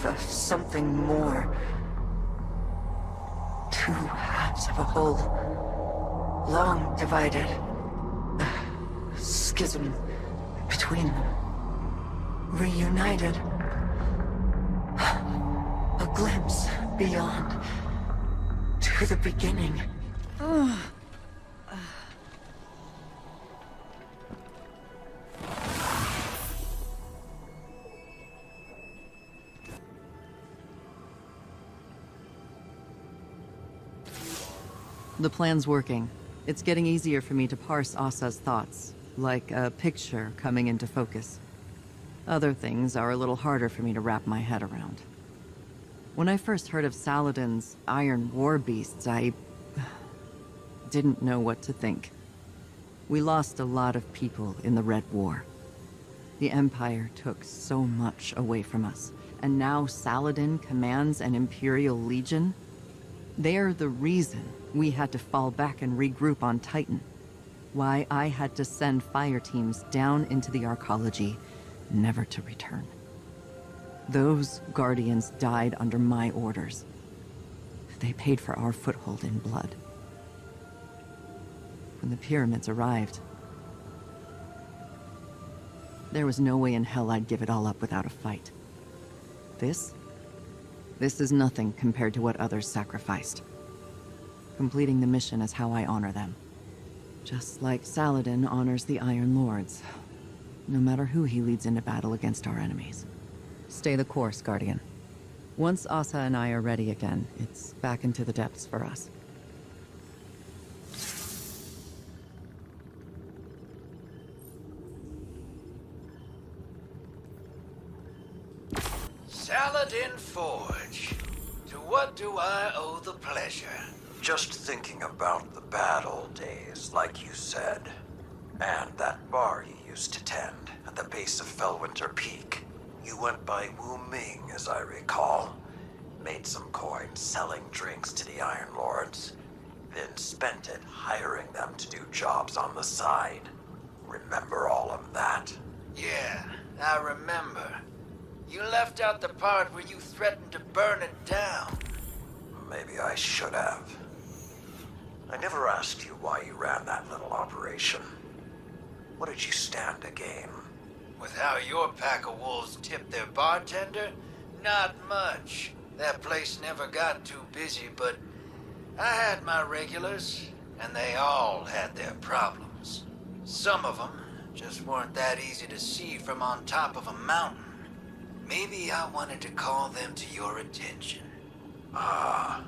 Of something more. Two halves of a whole, long divided. A schism between them. Reunited. A glimpse beyond. To the beginning. The plan's working. It's getting easier for me to parse Ahsa's thoughts, like a picture coming into focus. Other things are a little harder for me to wrap my head around. When I first heard of Saladin's Iron War Beasts, I didn't know what to think. We lost a lot of people in the Red War. The Empire took so much away from us, and now Saladin commands an Imperial Legion? They're the reason we had to fall back and regroup on Titan. Why I had to send fire teams down into the arcology, never to return. Those Guardians died under my orders. They paid for our foothold in blood. When the pyramids arrived, there was no way in hell I'd give it all up without a fight. This is nothing compared to what others sacrificed. Completing the mission is how I honor them. Just like Saladin honors the Iron Lords. No matter who he leads into battle against our enemies. Stay the course, Guardian. Once Ahsa and I are ready again, it's back into the depths for us. Saladin Forge. To what do I owe the pleasure? Just thinking about the bad old days, like you said. And that bar you used to tend at the base of Fellwinter Peak. You went by Wu Ming, as I recall. Made some coin selling drinks to the Iron Lords. Then spent it hiring them to do jobs on the side. Remember all of that? Yeah, I remember. You left out the part where you threatened to burn it down. Maybe I should have. I never asked you why you ran that little operation. What did you stand to gain? With how your pack of wolves tipped their bartender? Not much. That place never got too busy, but I had my regulars, and they all had their problems. Some of them just weren't that easy to see from on top of a mountain. Maybe I wanted to call them to your attention. Ah,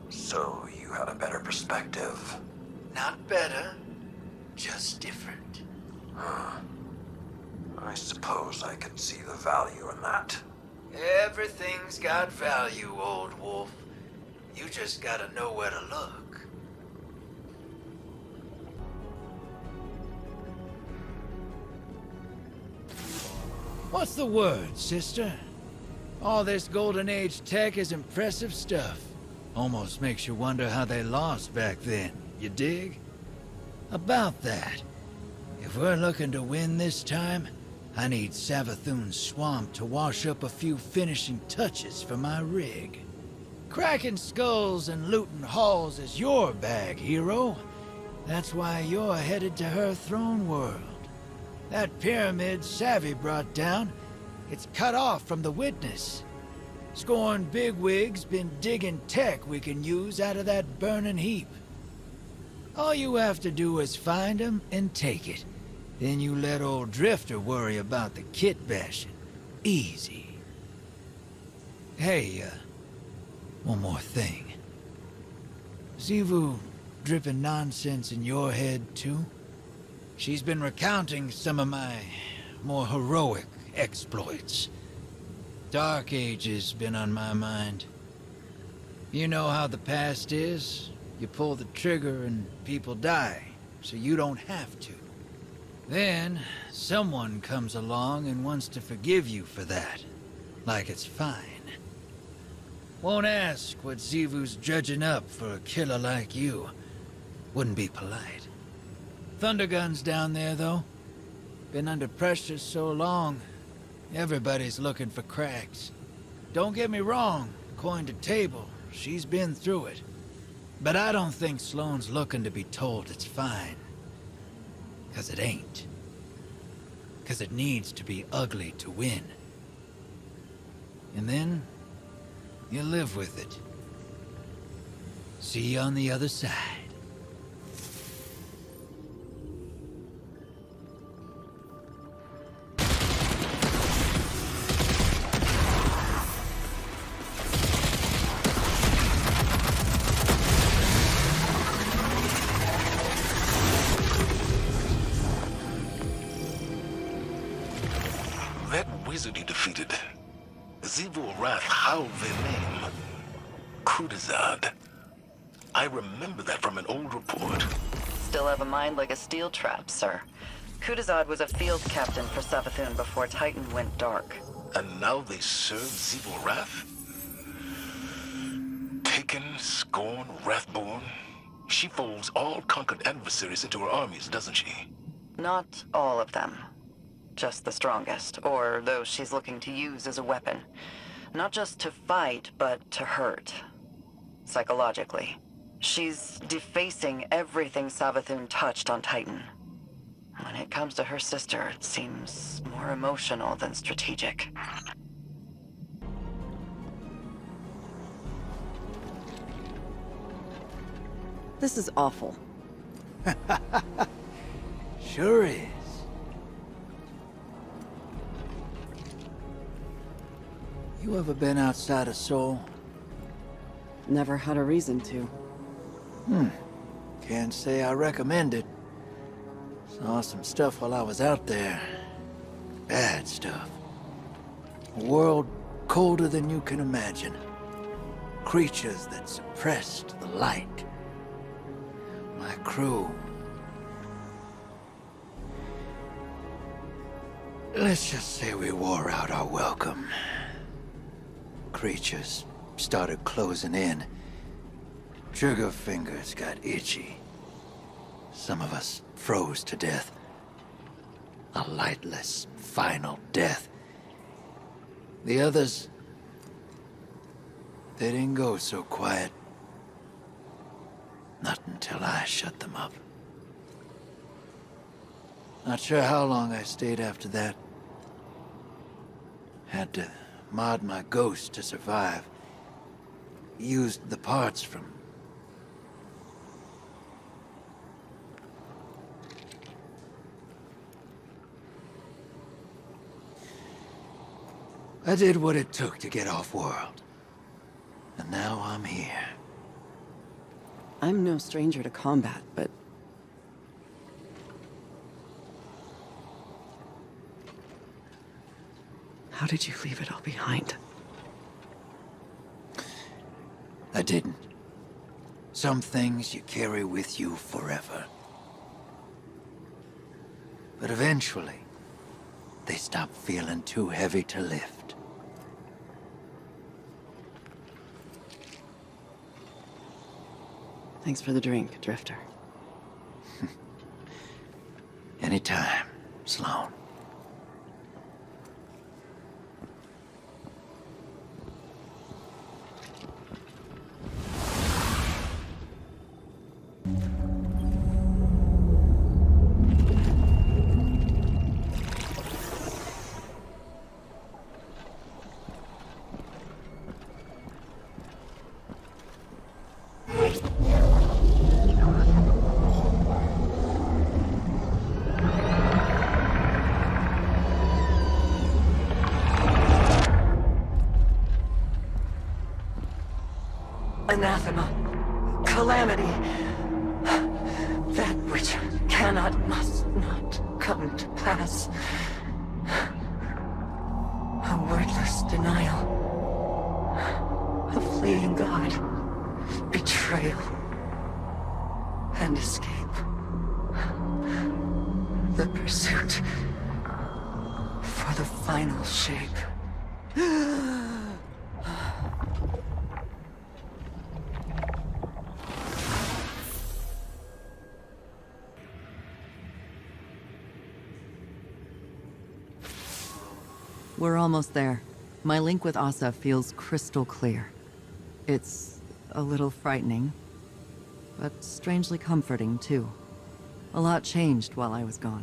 so you had a better perspective. Not better, just different. I suppose I could see the value in that. Everything's got value, old wolf. You just gotta know where to look. What's the word, sister? All this Golden Age tech is impressive stuff. Almost makes you wonder how they lost back then, you dig? About that, if we're looking to win this time, I need Savathun's swamp to wash up a few finishing touches for my rig. Cracking skulls and looting halls is your bag, hero. That's why you're headed to her throne world. That pyramid Savvy brought down, it's cut off from the witness. Scorn bigwig's been digging tech we can use out of that burning heap. All you have to do is find him and take it. Then you let old Drifter worry about the kit bashing. Easy. Hey, one more thing. Xivu dripping nonsense in your head, too? She's been recounting some of my more heroic exploits. Dark Age's been on my mind. You know how the past is. You pull the trigger and people die, so you don't have to. Then, someone comes along and wants to forgive you for that, like it's fine. Won't ask what Xivu's dredging up for a killer like you. Wouldn't be polite. Thundergun's down there, though. Been under pressure so long, everybody's looking for cracks. Don't get me wrong, coin to table, she's been through it. But I don't think Sloane's looking to be told it's fine. 'Cause it ain't. 'Cause it needs to be ugly to win. And then, you live with it. See you on the other side. That wizard you defeated, Xivu Arath howled their name. Kudazad. I remember that from an old report. Still have a mind like a steel trap, sir. Kudazad was a field captain for Savathun before Titan went dark. And now they serve Xivu Arath? Taken, Scorn, Wrathborn. She folds all conquered adversaries into her armies, doesn't she? Not all of them. Just the strongest, or those she's looking to use as a weapon. Not just to fight, but to hurt. Psychologically. She's defacing everything Savathun touched on Titan. When it comes to her sister, it seems more emotional than strategic. This is awful. Sure is. You ever been outside of Seoul? Never had a reason to. Can't say I recommend it. Saw some stuff while I was out there. Bad stuff. A world colder than you can imagine. Creatures that suppressed the light. My crew. Let's just say we wore out our welcome. Creatures started closing in. Trigger fingers got itchy. Some of us froze to death. A lightless, final death. The others, they didn't go so quiet. Not until I shut them up. Not sure how long I stayed after that. Had to mod my ghost to survive. Used the parts from... I did what it took to get off-world. And now I'm here. I'm no stranger to combat, but... how did you leave it all behind? I didn't. Some things you carry with you forever. But eventually, they stop feeling too heavy to lift. Thanks for the drink, Drifter. Anytime, Sloane. Anathema. Calamity. That which cannot, must not come to pass. A wordless denial. A fleeing God. Betrayal. And escape. The pursuit for the final shape. We're almost there. My link with Ahsa feels crystal clear. It's a little frightening, but strangely comforting, too. A lot changed while I was gone.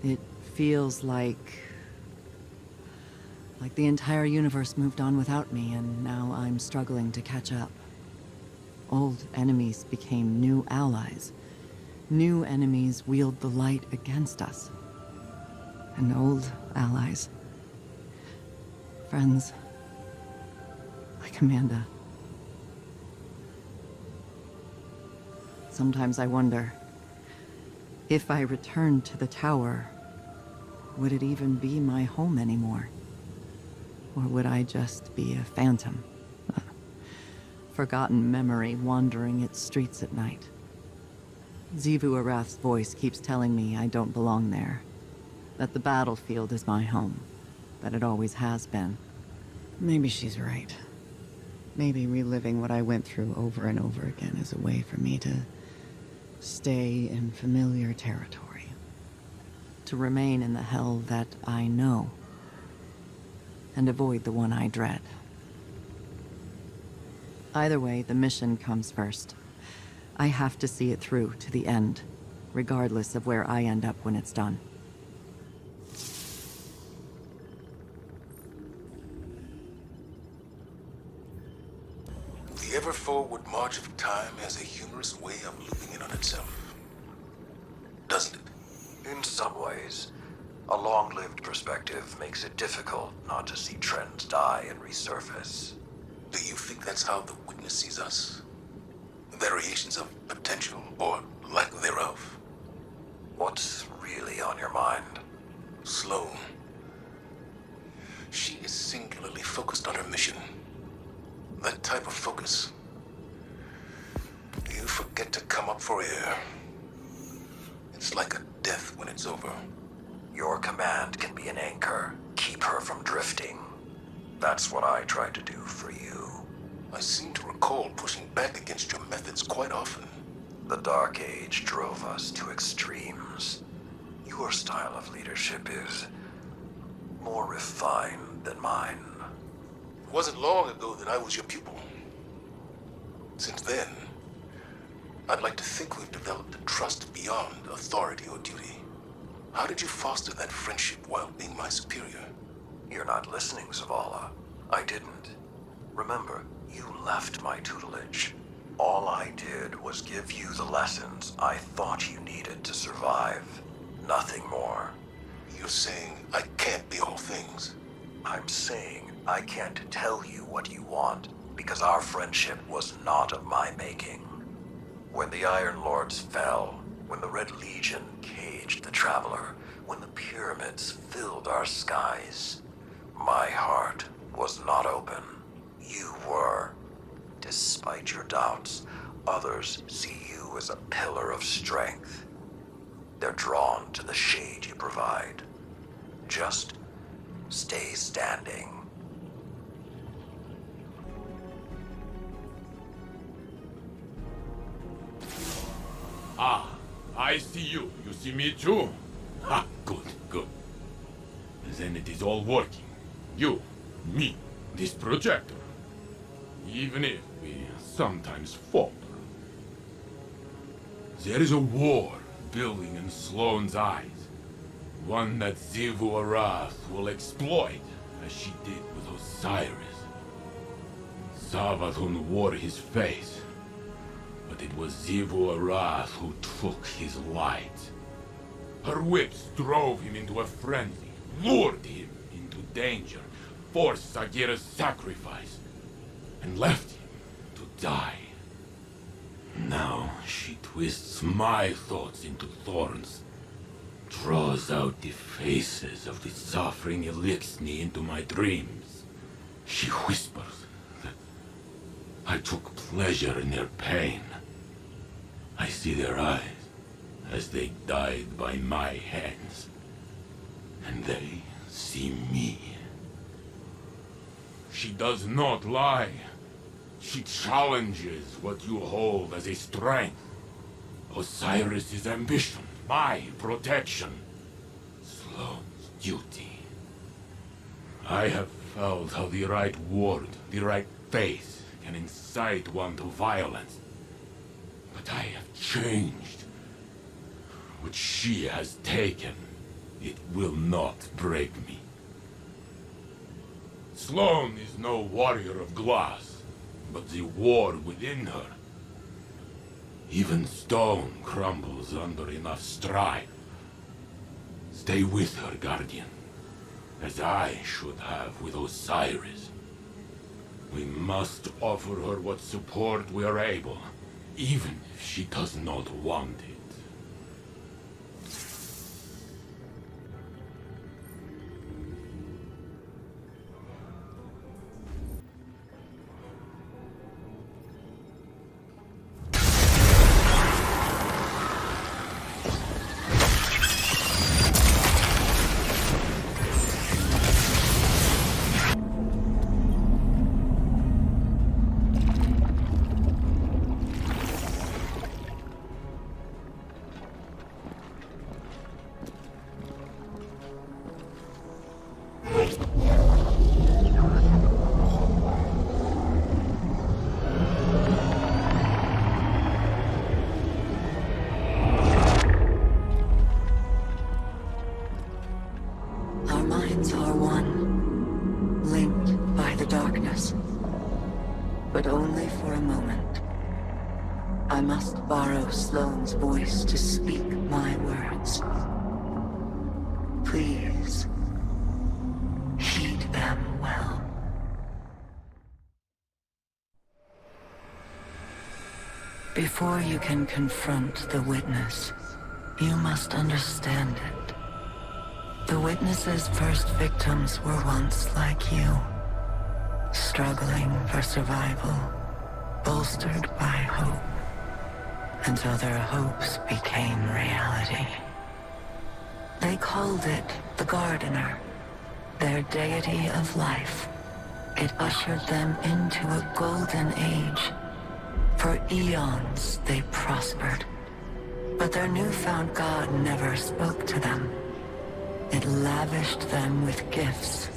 It feels like the entire universe moved on without me, and now I'm struggling to catch up. Old enemies became new allies. New enemies wield the light against us. And old allies, friends like Amanda. Sometimes I wonder, if I returned to the tower, would it even be my home anymore? Or would I just be a phantom? A forgotten memory wandering its streets at night. Xivu Arath's voice keeps telling me I don't belong there. That the battlefield is my home. That it always has been. Maybe she's right. Maybe reliving what I went through over and over again is a way for me to stay in familiar territory. To remain in the hell that I know. And avoid the one I dread. Either way, the mission comes first. I have to see it through to the end, regardless of where I end up when it's done. The ever-forward march of time has a humorous way of looping in on itself. Doesn't it? In some ways, a long-lived perspective makes it difficult not to see trends die and resurface. Do you think that's how the Witness sees us? Variations of potential, or lack thereof? What's really on your mind? Sloane. She is singularly focused on her mission. That type of focus. You forget to come up for air. It's like a death when it's over. Your command can be an anchor. Keep her from drifting. That's what I tried to do for you. I seem to recall pushing back against your methods quite often. The Dark Age drove us to extremes. Your style of leadership is more refined than mine. It wasn't long ago that I was your pupil. Since then, I'd like to think we've developed a trust beyond authority or duty. How did you foster that friendship while being my superior? You're not listening, Zavala. I didn't. Remember, you left my tutelage. All I did was give you the lessons I thought you needed to survive. Nothing more. You're saying I can't be all things? I'm saying I can't tell you what you want, because our friendship was not of my making. When the Iron Lords fell, when the Red Legion caged the Traveler, when the pyramids filled our skies, my heart was not open. You were. Despite your doubts, others see you as a pillar of strength. They're drawn to the shade you provide. Just stay standing. Ah, I see you. You see me too? Ha, good, good. Then it is all working. You, me, this projector. Even if we sometimes falter. There is a war building in Sloane's eyes. One that Xivu Arath will exploit, as she did with Osiris. Savathun wore his face, but it was Xivu Arath who took his light. Her whips drove him into a frenzy, lured him into danger, forced Sagira's sacrifice, and left him to die. Now she twists my thoughts into thorns, draws out the faces of the suffering Elixni into my dreams. She whispers that I took pleasure in their pain. I see their eyes as they died by my hands, and they see me. She does not lie. She challenges what you hold as a strength. Osiris's ambition, my protection, Sloane's duty. I have felt how the right word, the right faith, can incite one to violence. But I have changed. What she has taken, it will not break me. Sloane is no warrior of glass, but the war within her. Even stone crumbles under enough strife. Stay with her, Guardian, as I should have with Osiris. We must offer her what support we are able, even if she does not want it. Sloane's voice to speak my words. Please, heed them well. Before you can confront the witness, you must understand it. The witness's first victims were once like you, struggling for survival, bolstered by hope. Until their hopes became reality. They called it the Gardener, their deity of life. It ushered them into a golden age. For eons they prospered, but their newfound god never spoke to them. It lavished them with gifts,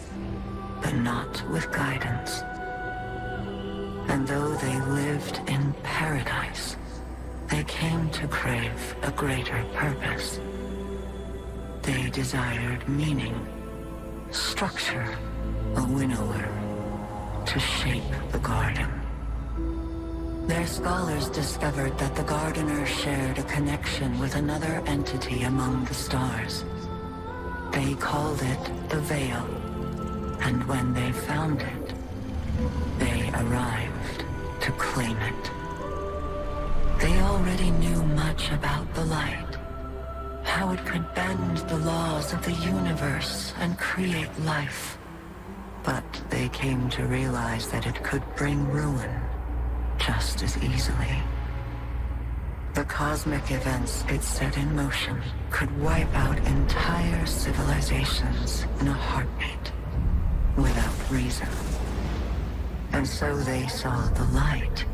but not with guidance. And though they lived in paradise, they came to crave a greater purpose. They desired meaning, structure, a winnower, to shape the garden. Their scholars discovered that the Gardener shared a connection with another entity among the stars. They called it the Veil, and when they found it, they arrived to claim it. They already knew much about the light, how it could bend the laws of the universe and create life. But they came to realize that it could bring ruin just as easily. The cosmic events it set in motion could wipe out entire civilizations in a heartbeat, without reason. And so they saw the light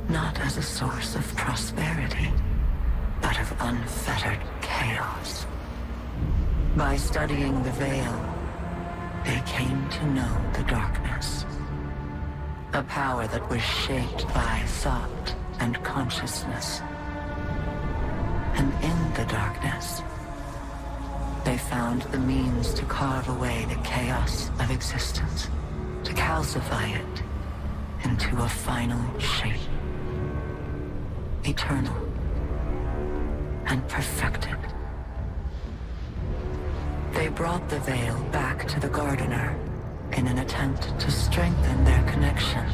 not as a source of prosperity, By studying the Veil, they came to know the darkness. A power that was shaped by thought and consciousness. And in the darkness, they found the means to carve away the chaos of existence, to calcify it into a final shape. Eternal and perfected. They brought the Veil back to the Gardener in an attempt to strengthen their connection.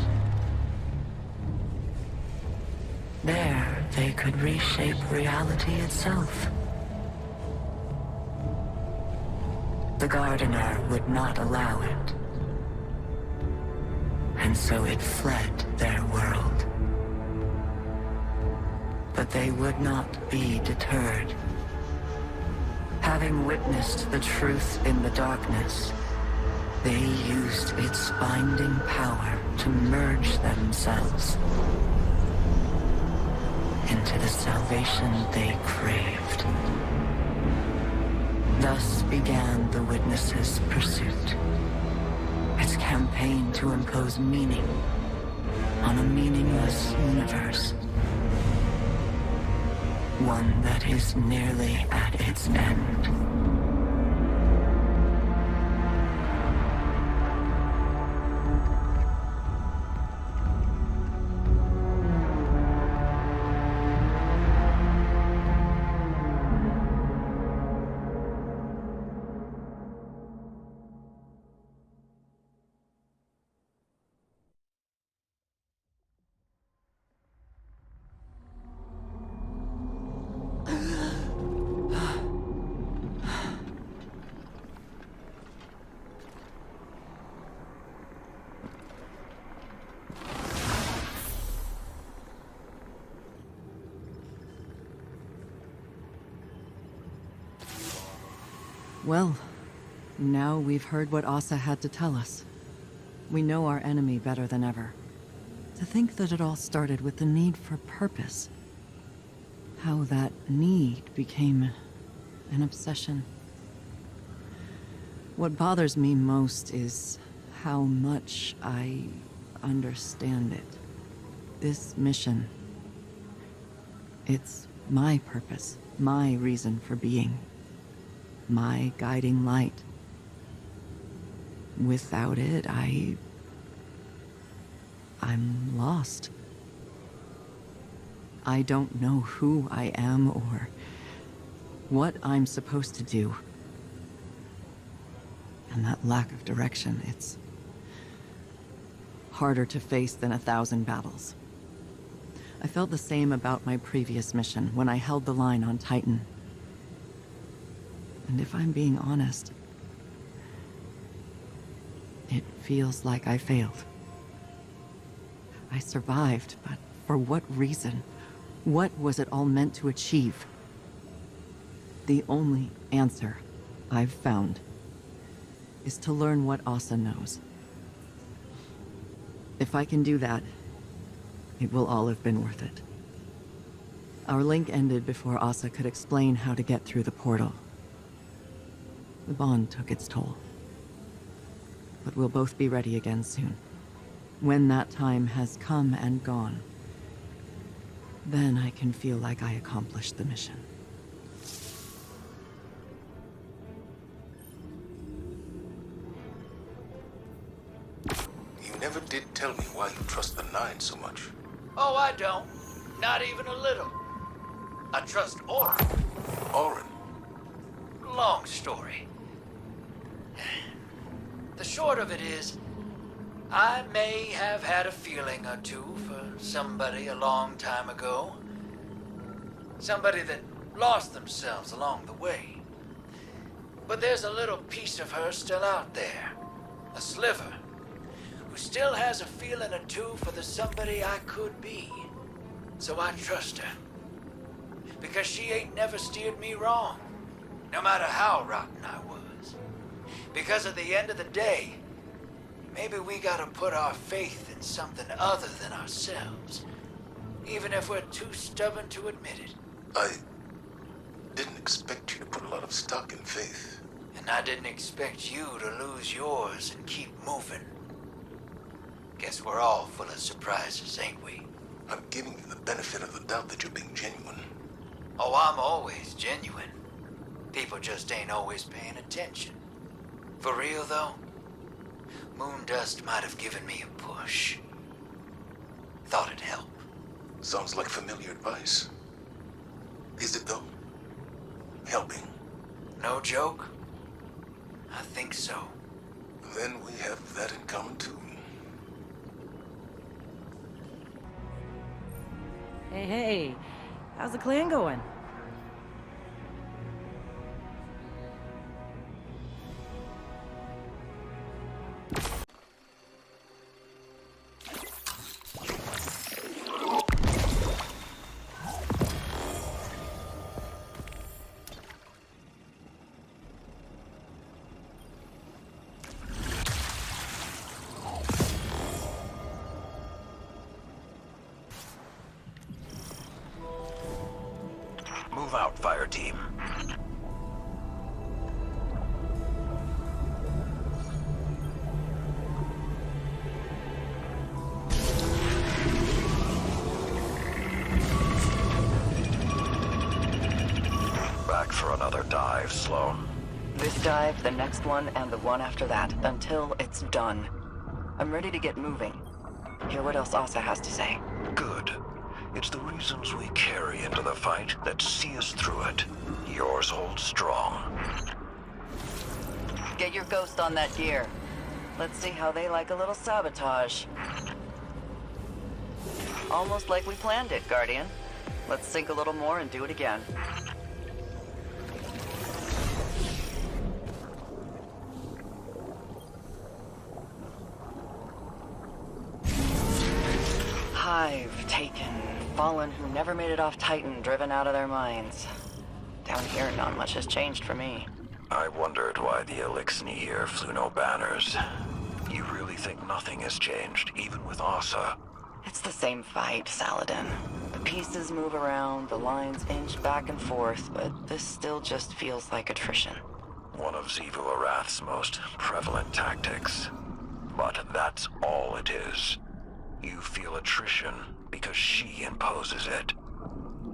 There, they could reshape reality itself. The Gardener would not allow it. And so it fled their world. But they would not be deterred. Having witnessed the truth in the darkness, they used its binding power to merge themselves into the salvation they craved. Thus began the Witness's pursuit. Its campaign to impose meaning on a meaningless universe. One that is nearly at its end. Well, now we've heard what Ahsa had to tell us. We know our enemy better than ever. To think that it all started with the need for purpose. How that need became an obsession. What bothers me most is how much I understand it. This mission. It's my purpose, my reason for being. My guiding light. Without it, I'm lost. I don't know who I am or what I'm supposed to do. And that lack of direction, it's harder to face than 1,000 battles. I felt the same about my previous mission when I held the line on Titan. And if I'm being honest, it feels like I failed. I survived, but for what reason? What was it all meant to achieve? The only answer I've found is to learn what Ahsa knows. If I can do that, it will all have been worth it. Our link ended before Ahsa could explain how to get through the portal. The bond took its toll. But we'll both be ready again soon. When that time has come and gone, then I can feel like I accomplished the mission. You never did tell me why you trust the Nine so much. Oh, I don't. Not even a little. I trust Orin. Orin? Long story. The short of it is, I may have had a feeling or two for somebody a long time ago. Somebody that lost themselves along the way. But there's a little piece of her still out there. A sliver. Who still has a feeling or two for the somebody I could be. So I trust her. Because she ain't never steered me wrong. No matter how rotten I was. Because at the end of the day, maybe we gotta put our faith in something other than ourselves. Even if we're too stubborn to admit it. I didn't expect you to put a lot of stock in faith. And I didn't expect you to lose yours and keep moving. Guess we're all full of surprises, ain't we? I'm giving you the benefit of the doubt that you're being genuine. Oh, I'm always genuine. People just ain't always paying attention. For real, though, moon dust might have given me a push. Thought it'd help. Sounds like familiar advice. Is it though? Helping? No joke? I think so. Then we have that in common too. Hey, how's the clan going? Move out, fire team. Back for another dive, Sloane. This dive, the next one, and the one after that, until it's done. I'm ready to get moving. Hear what else Ahsa has to say. Good. It's the reasons we carry into the fight that see us through it. Yours holds strong. Get your ghost on that gear. Let's see how they like a little sabotage. Almost like we planned it, Guardian. Let's sink a little more and do it again. Hive taken. Fallen who never made it off Titan, driven out of their minds. Down here, not much has changed for me. I wondered why the Elixni here flew no banners. You really think nothing has changed, even with Ahsa? It's the same fight, Saladin. The pieces move around, the lines inch back and forth, but this still just feels like attrition. One of Xivu Arath's most prevalent tactics. But that's all it is. You feel attrition because she imposes it.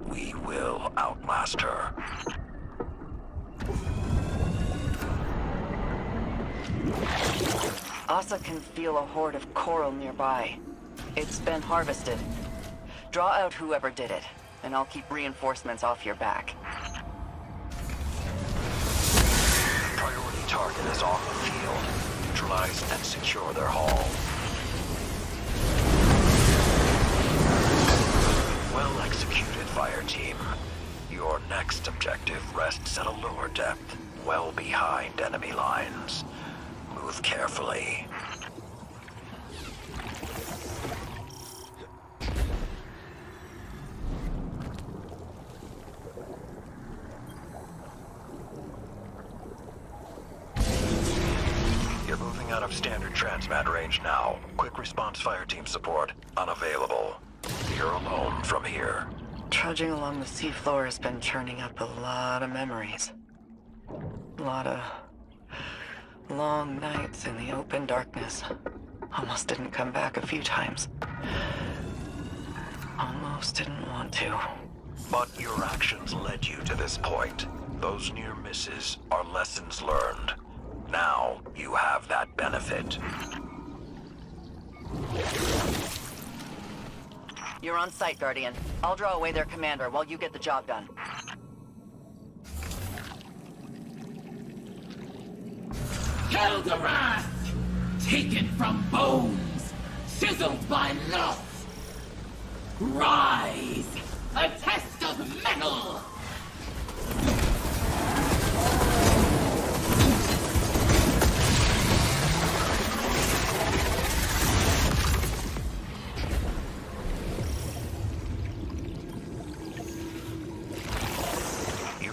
We will outlast her. Ahsa can feel a horde of coral nearby. It's been harvested. Draw out whoever did it, and I'll keep reinforcements off your back. Priority target is on the field. Neutralize and secure their hull. Well executed, fire team. Your next objective rests at a lower depth, well behind enemy lines. Move carefully. You're moving out of standard transmat range now. Quick response fire team support unavailable. You're alone from here. Trudging along the seafloor has been churning up a lot of memories. A lot of long nights in the open darkness. Almost didn't come back a few times. Almost didn't want to. But your actions led you to this point. Those near misses are lessons learned. Now you have that benefit. You're on site, Guardian. I'll draw away their commander while you get the job done. Held Arath, taken from bones, chiseled by love. Rise, a test of metal.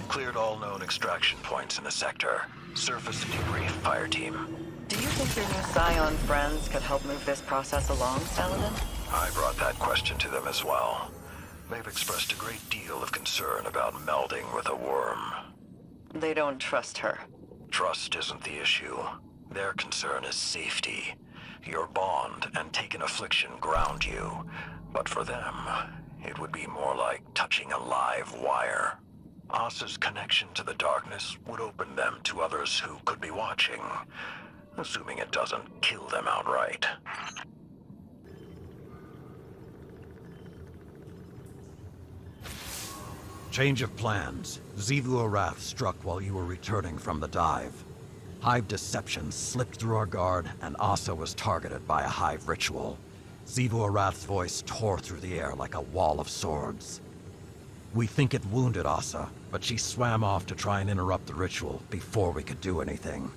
Cleared all known extraction points in the sector. Surface and debrief, fire team. Do you think your new Scion friends could help move this process along, Saladin? I brought that question to them as well. They've expressed a great deal of concern about melding with a worm. They don't trust her. Trust isn't the issue. Their concern is safety. Your bond and taken affliction ground you. But for them, it would be more like touching a live wire. Ahsa's connection to the darkness would open them to others who could be watching, assuming it doesn't kill them outright. Change of plans. Xivu Arath struck while you were returning from the dive. Hive deception slipped through our guard, and Ahsa was targeted by a Hive ritual. Xivu Arath's voice tore through the air like a wall of swords. We think it wounded Ahsa, but she swam off to try and interrupt the ritual before we could do anything.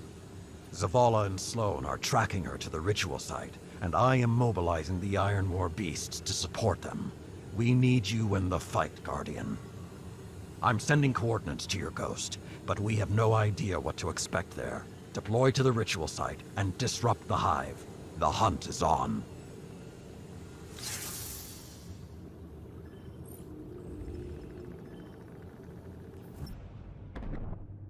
Zavala and Sloane are tracking her to the ritual site, and I am mobilizing the Iron War beasts to support them. We need you in the fight, Guardian. I'm sending coordinates to your ghost, but we have no idea what to expect there. Deploy to the ritual site and disrupt the Hive. The hunt is on.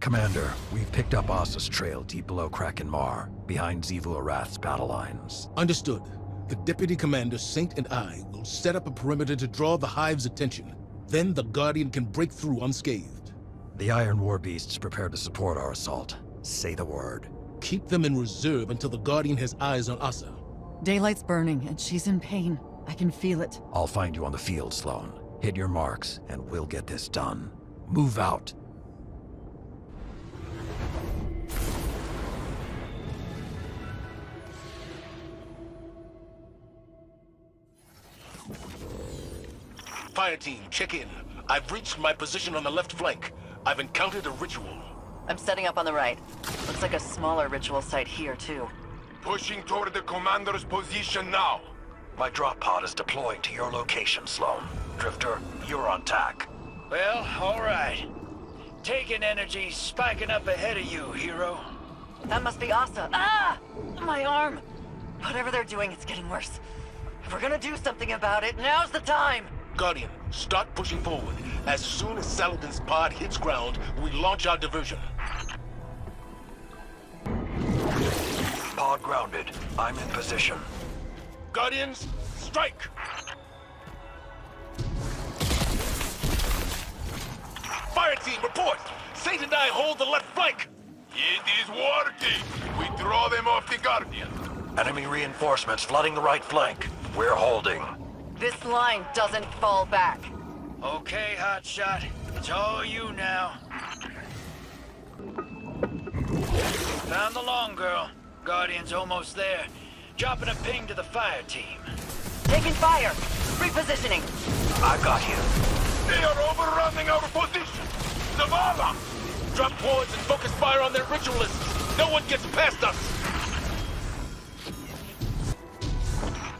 Commander, we've picked up Ahsa's trail deep below Kraken Mar, behind Xivu Arath's battle lines. Understood. The Deputy Commander, Saint, and I will set up a perimeter to draw the Hive's attention. Then the Guardian can break through unscathed. The Iron War beasts prepare to support our assault. Say the word. Keep them in reserve until the Guardian has eyes on Ahsa. Daylight's burning, and she's in pain. I can feel it. I'll find you on the field, Sloane. Hit your marks, and we'll get this done. Move out. Fire team, check in. I've reached my position on the left flank. I've encountered a ritual. I'm setting up on the right. Looks like a smaller ritual site here, too. Pushing toward the commander's position now. My drop pod is deploying to your location, Sloane. Drifter, you're on tack. Well, all right. Taking energy, spiking up ahead of you, hero. That must be Ahsa. Ah! My arm! Whatever they're doing, it's getting worse. If we're gonna do something about it, now's the time! Guardian, start pushing forward. As soon as Saladin's pod hits ground, we launch our diversion. Pod grounded. I'm in position. Guardians, strike! Fire team, report! Saint and I hold the left flank! It is working. We draw them off the Guardian. Enemy reinforcements flooding the right flank. We're holding. This line doesn't fall back. Okay, hotshot. It's all you now. Found the long girl. Guardian's almost there. Dropping a ping to the fire team. Taking fire! Repositioning! I got you. They are overrunning our position. Zavala! Drop pods and focus fire on their ritualists! No one gets past us!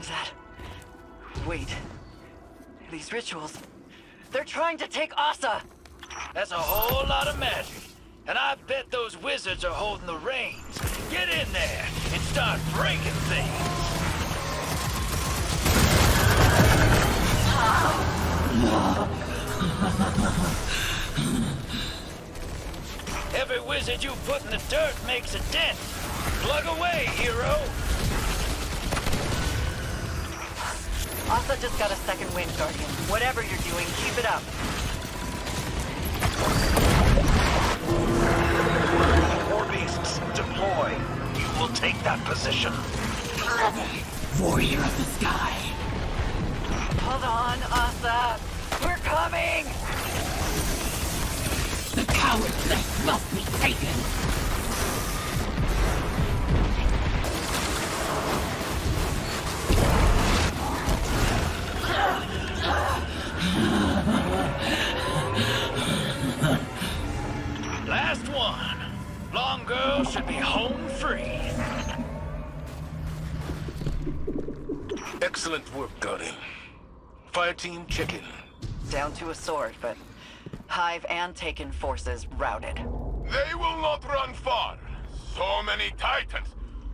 Is that... Wait. These rituals... They're trying to take Ahsa! That's a whole lot of magic. And I bet those wizards are holding the reins. Get in there and start breaking things. Every wizard you put in the dirt makes a dent. Plug away, hero. Ahsa just got a second wind, Guardian. Whatever you're doing, keep it up. War beasts, deploy. You will take that position. Warrior of the sky. Hold on, Ahsa. We're coming! The coward's nest must be taken. Last one. Long girl should be home free. Excellent work, Guardian. Fire team, check in. Down to a sword, but Hive and Taken forces routed. They will not run far. So many Titans.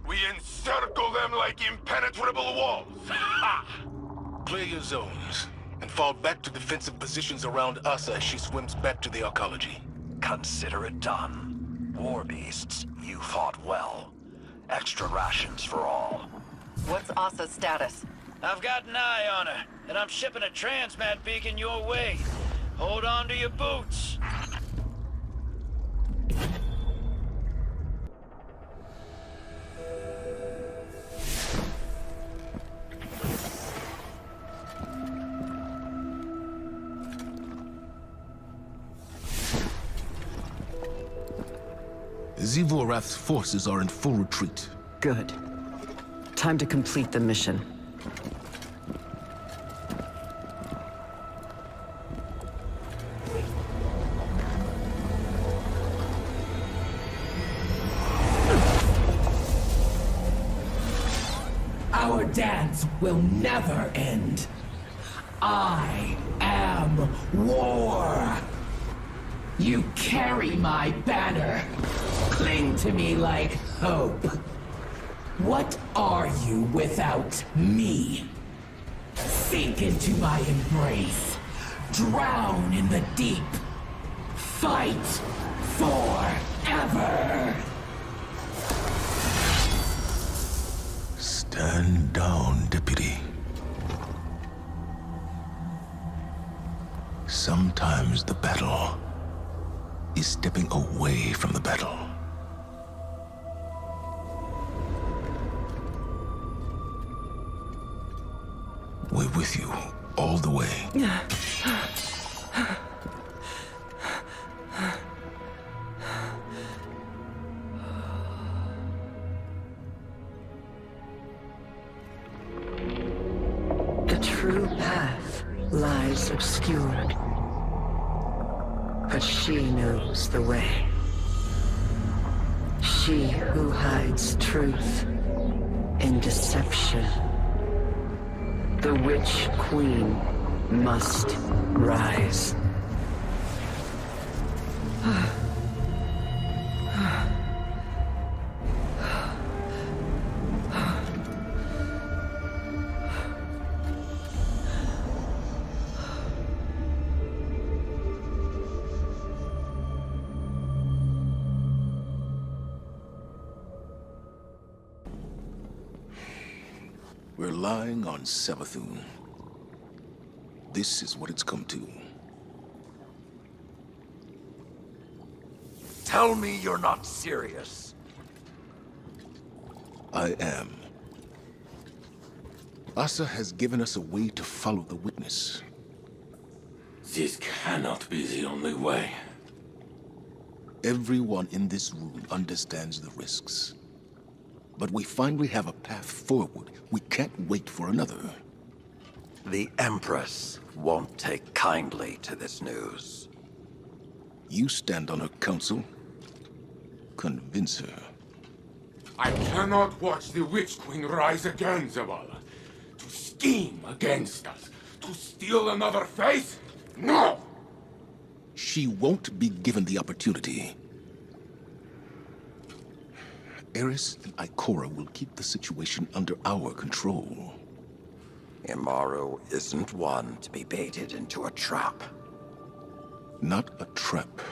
We encircle them like impenetrable walls. Ha! Clear your zones, and fall back to defensive positions around Ahsa as she swims back to the arcology. Consider it done. war beasts, you fought well. Extra rations for all. What's Ahsa's status? I've got an eye on her, and I'm shipping a transmat beacon your way. Hold on to your boots. Xivu Arath's forces are in full retreat. Good. Time to complete the mission. Our dance will never end. I am war. You carry my banner. Cling to me like hope. What are you without me? Sink into my embrace. Drown in the deep. Fight forever. Stand down, Deputy. Sometimes the battle is stepping away from the battle. We're with you all the way. The true path lies obscured, but she knows the way. She who hides truth in deception. The Witch Queen must rise. We're lying on Savathun. This is what it's come to. Tell me you're not serious. I am. Ahsa has given us a way to follow the witness. This cannot be the only way. Everyone in this room understands the risks. But we finally have a path forward. We can't wait for another. The Empress won't take kindly to this news. You stand on her counsel. Convince her. I cannot watch the Witch Queen rise again, Zavala. To scheme against us. To steal another face? No! She won't be given the opportunity. Eris and Ikora will keep the situation under our control. Imaru isn't one to be baited into a trap. Not a trap.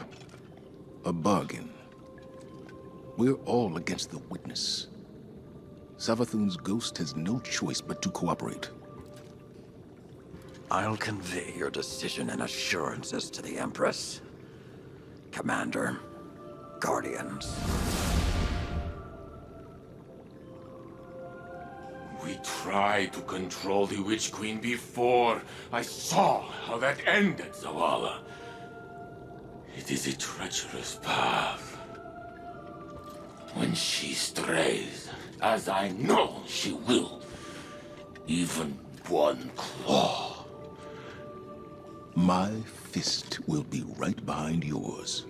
A bargain. We're all against the witness. Savathun's ghost has no choice but to cooperate. I'll convey your decision and assurances to the Empress. Commander, Guardians. We tried to control the Witch Queen before. I saw how that ended, Zavala. It is a treacherous path. When she strays, as I know she will, even one claw. My fist will be right behind yours.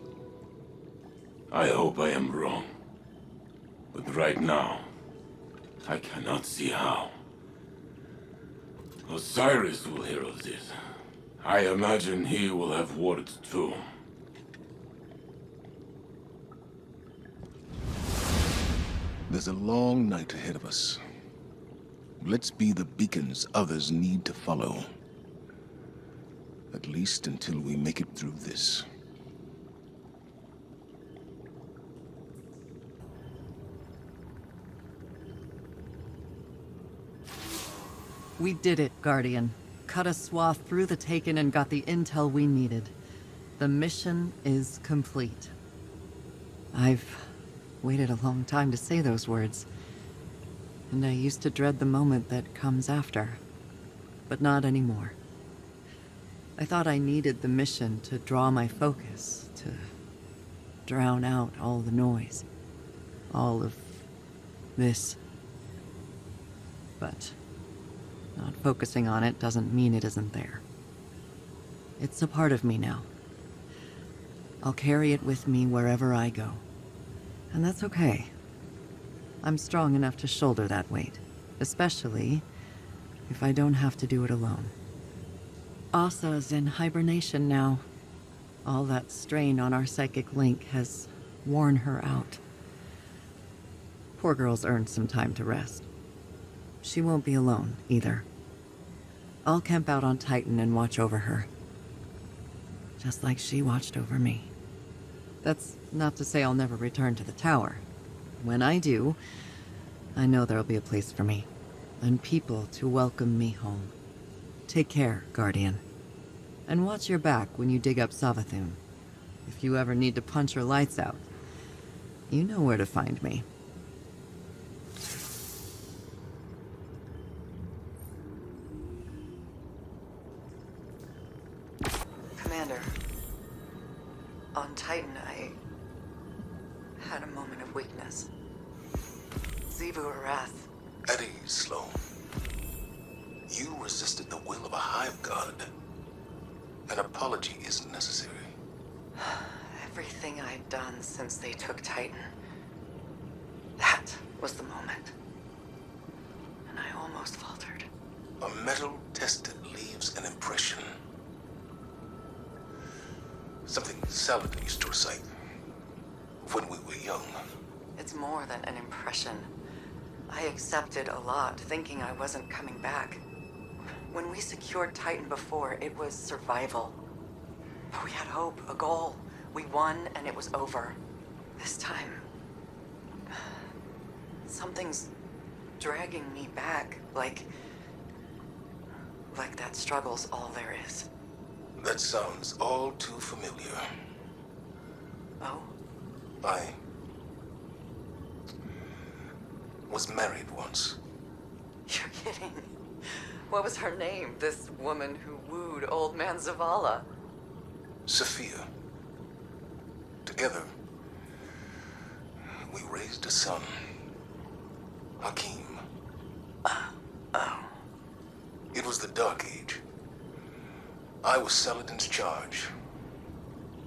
I hope I am wrong. But right now, I cannot see how. Osiris will hear of this. I imagine he will have words too. There's a long night ahead of us. Let's be the beacons others need to follow. At least until we make it through this. We did it, Guardian. Cut a swath through the Taken and got the intel we needed. The mission is complete. I've waited a long time to say those words. And I used to dread the moment that comes after. But not anymore. I thought I needed the mission to draw my focus, to drown out all the noise. All of this. But not focusing on it doesn't mean it isn't there. It's a part of me now. I'll carry it with me wherever I go. And that's okay. I'm strong enough to shoulder that weight, especially if I don't have to do it alone. Ahsa's in hibernation now. All that strain on our psychic link has worn her out. Poor girl's earned some time to rest. She won't be alone, either. I'll camp out on Titan and watch over her. Just like she watched over me. That's not to say I'll never return to the tower. When I do, I know there'll be a place for me, and people to welcome me home. Take care, Guardian. And watch your back when you dig up Savathun. If you ever need to punch her lights out, you know where to find me. Commander, on Titan, I had a moment of weakness. Xivu Arath. At ease, Sloane. You resisted the will of a hive god. An apology isn't necessary. Everything I'd done since they took Titan. That was the moment. And I almost faltered. A metal tested leaves an impression. Something Saladin used to recite when we were young. It's more than an impression. I accepted a lot, thinking I wasn't coming back. When we secured Titan before, it was survival. But we had hope, a goal. We won, and it was over. This time, something's dragging me back, like that struggle's all there is. That sounds all too familiar. Oh? I was married once. You're kidding. What was her name, this woman who wooed old man Zavala? Sophia. Together, we raised a son, Hakim. Oh. It was the Dark Age. I was Saladin's charge.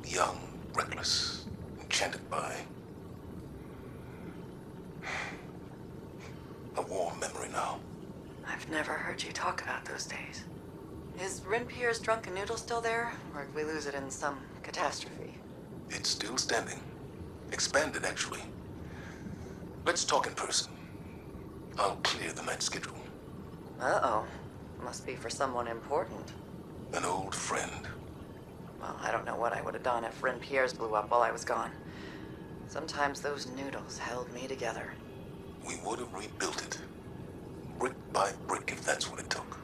Young, reckless, enchanted by a warm memory now. I've never heard you talk about those days. Is Renpier's drunken noodle still there, or did we lose it in some catastrophe? It's still standing. Expanded, actually. Let's talk in person. I'll clear the night schedule. Uh-oh. Must be for someone important. An old friend. Well, I don't know what I would have done if Renpier's blew up while I was gone. Sometimes those noodles held me together. We would have rebuilt it. Brick by brick, if that's what it took.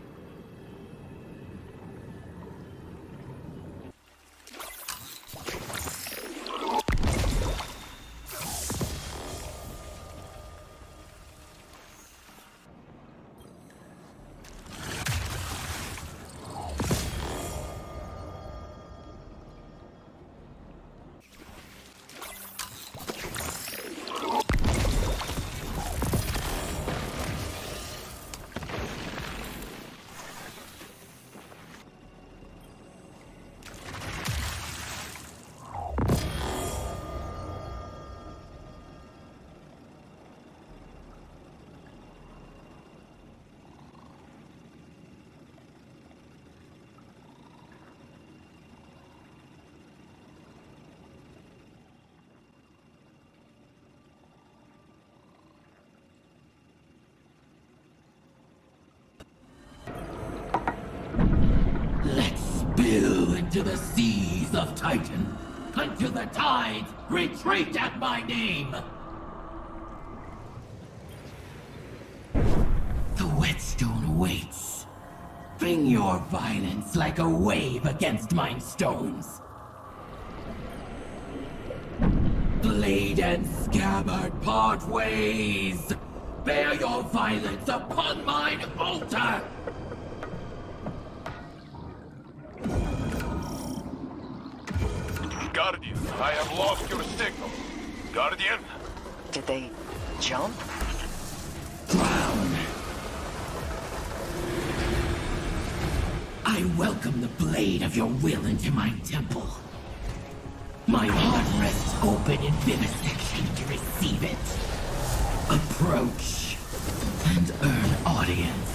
Let's spill into the seas of Titan, until the tides retreat at my name! The Whetstone awaits. Bring your violence like a wave against mine stones. Blade and scabbard part ways! Bear your violence upon mine altar! Guardian, I have lost your signal. Guardian? Did they jump? Drown! I welcome the blade of your will into my temple. My heart rests open in vivisection to receive it. Approach and earn audience.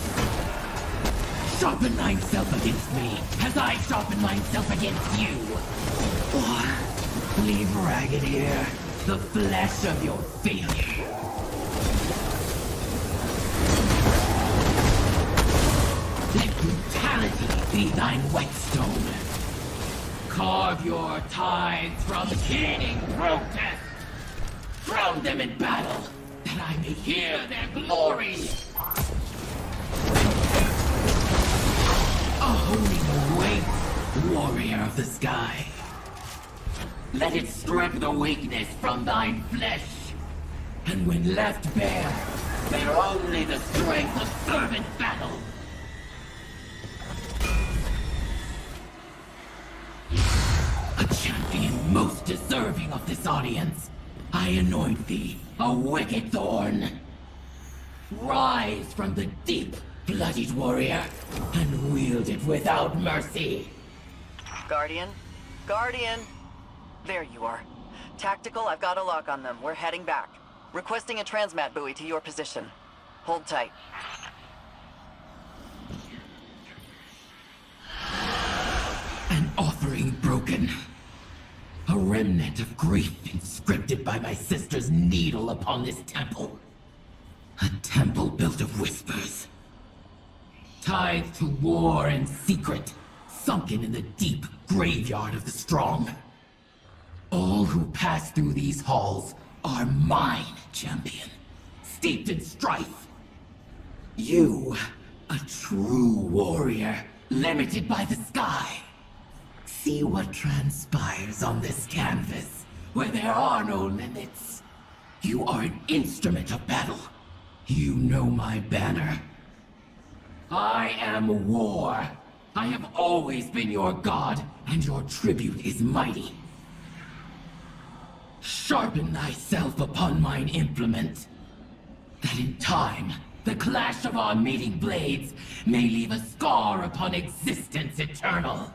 Sharpen thyself against me, as I sharpen myself against you. Or leave ragged here, the flesh of your failure. Let brutality be thine whetstone. Carve your tithes from keening protest. Drown them in battle, that I may hear their glory. A holy weight, warrior of the sky. Let it strip the weakness from thine flesh. And when left bare, bear only the strength of fervent battle. A champion most deserving of this audience, I anoint thee, a wicked thorn. Rise from the deep, bloodied warrior, and wield it without mercy. Guardian? Guardian! There you are. Tactical, I've got a lock on them. We're heading back. Requesting a transmat buoy to your position. Hold tight. An offering broken. A remnant of grief inscripted by my sister's needle upon this temple. A temple built of whispers. Tied to war and secret, sunken in the deep graveyard of the strong. All who pass through these halls are mine, champion. Steeped in strife. You, a true warrior, limited by the sky. See what transpires on this canvas, where there are no limits. You are an instrument of battle. You know my banner. I am war. I have always been your god, and your tribute is mighty. Sharpen thyself upon mine implement, that in time, the clash of our meeting blades may leave a scar upon existence eternal.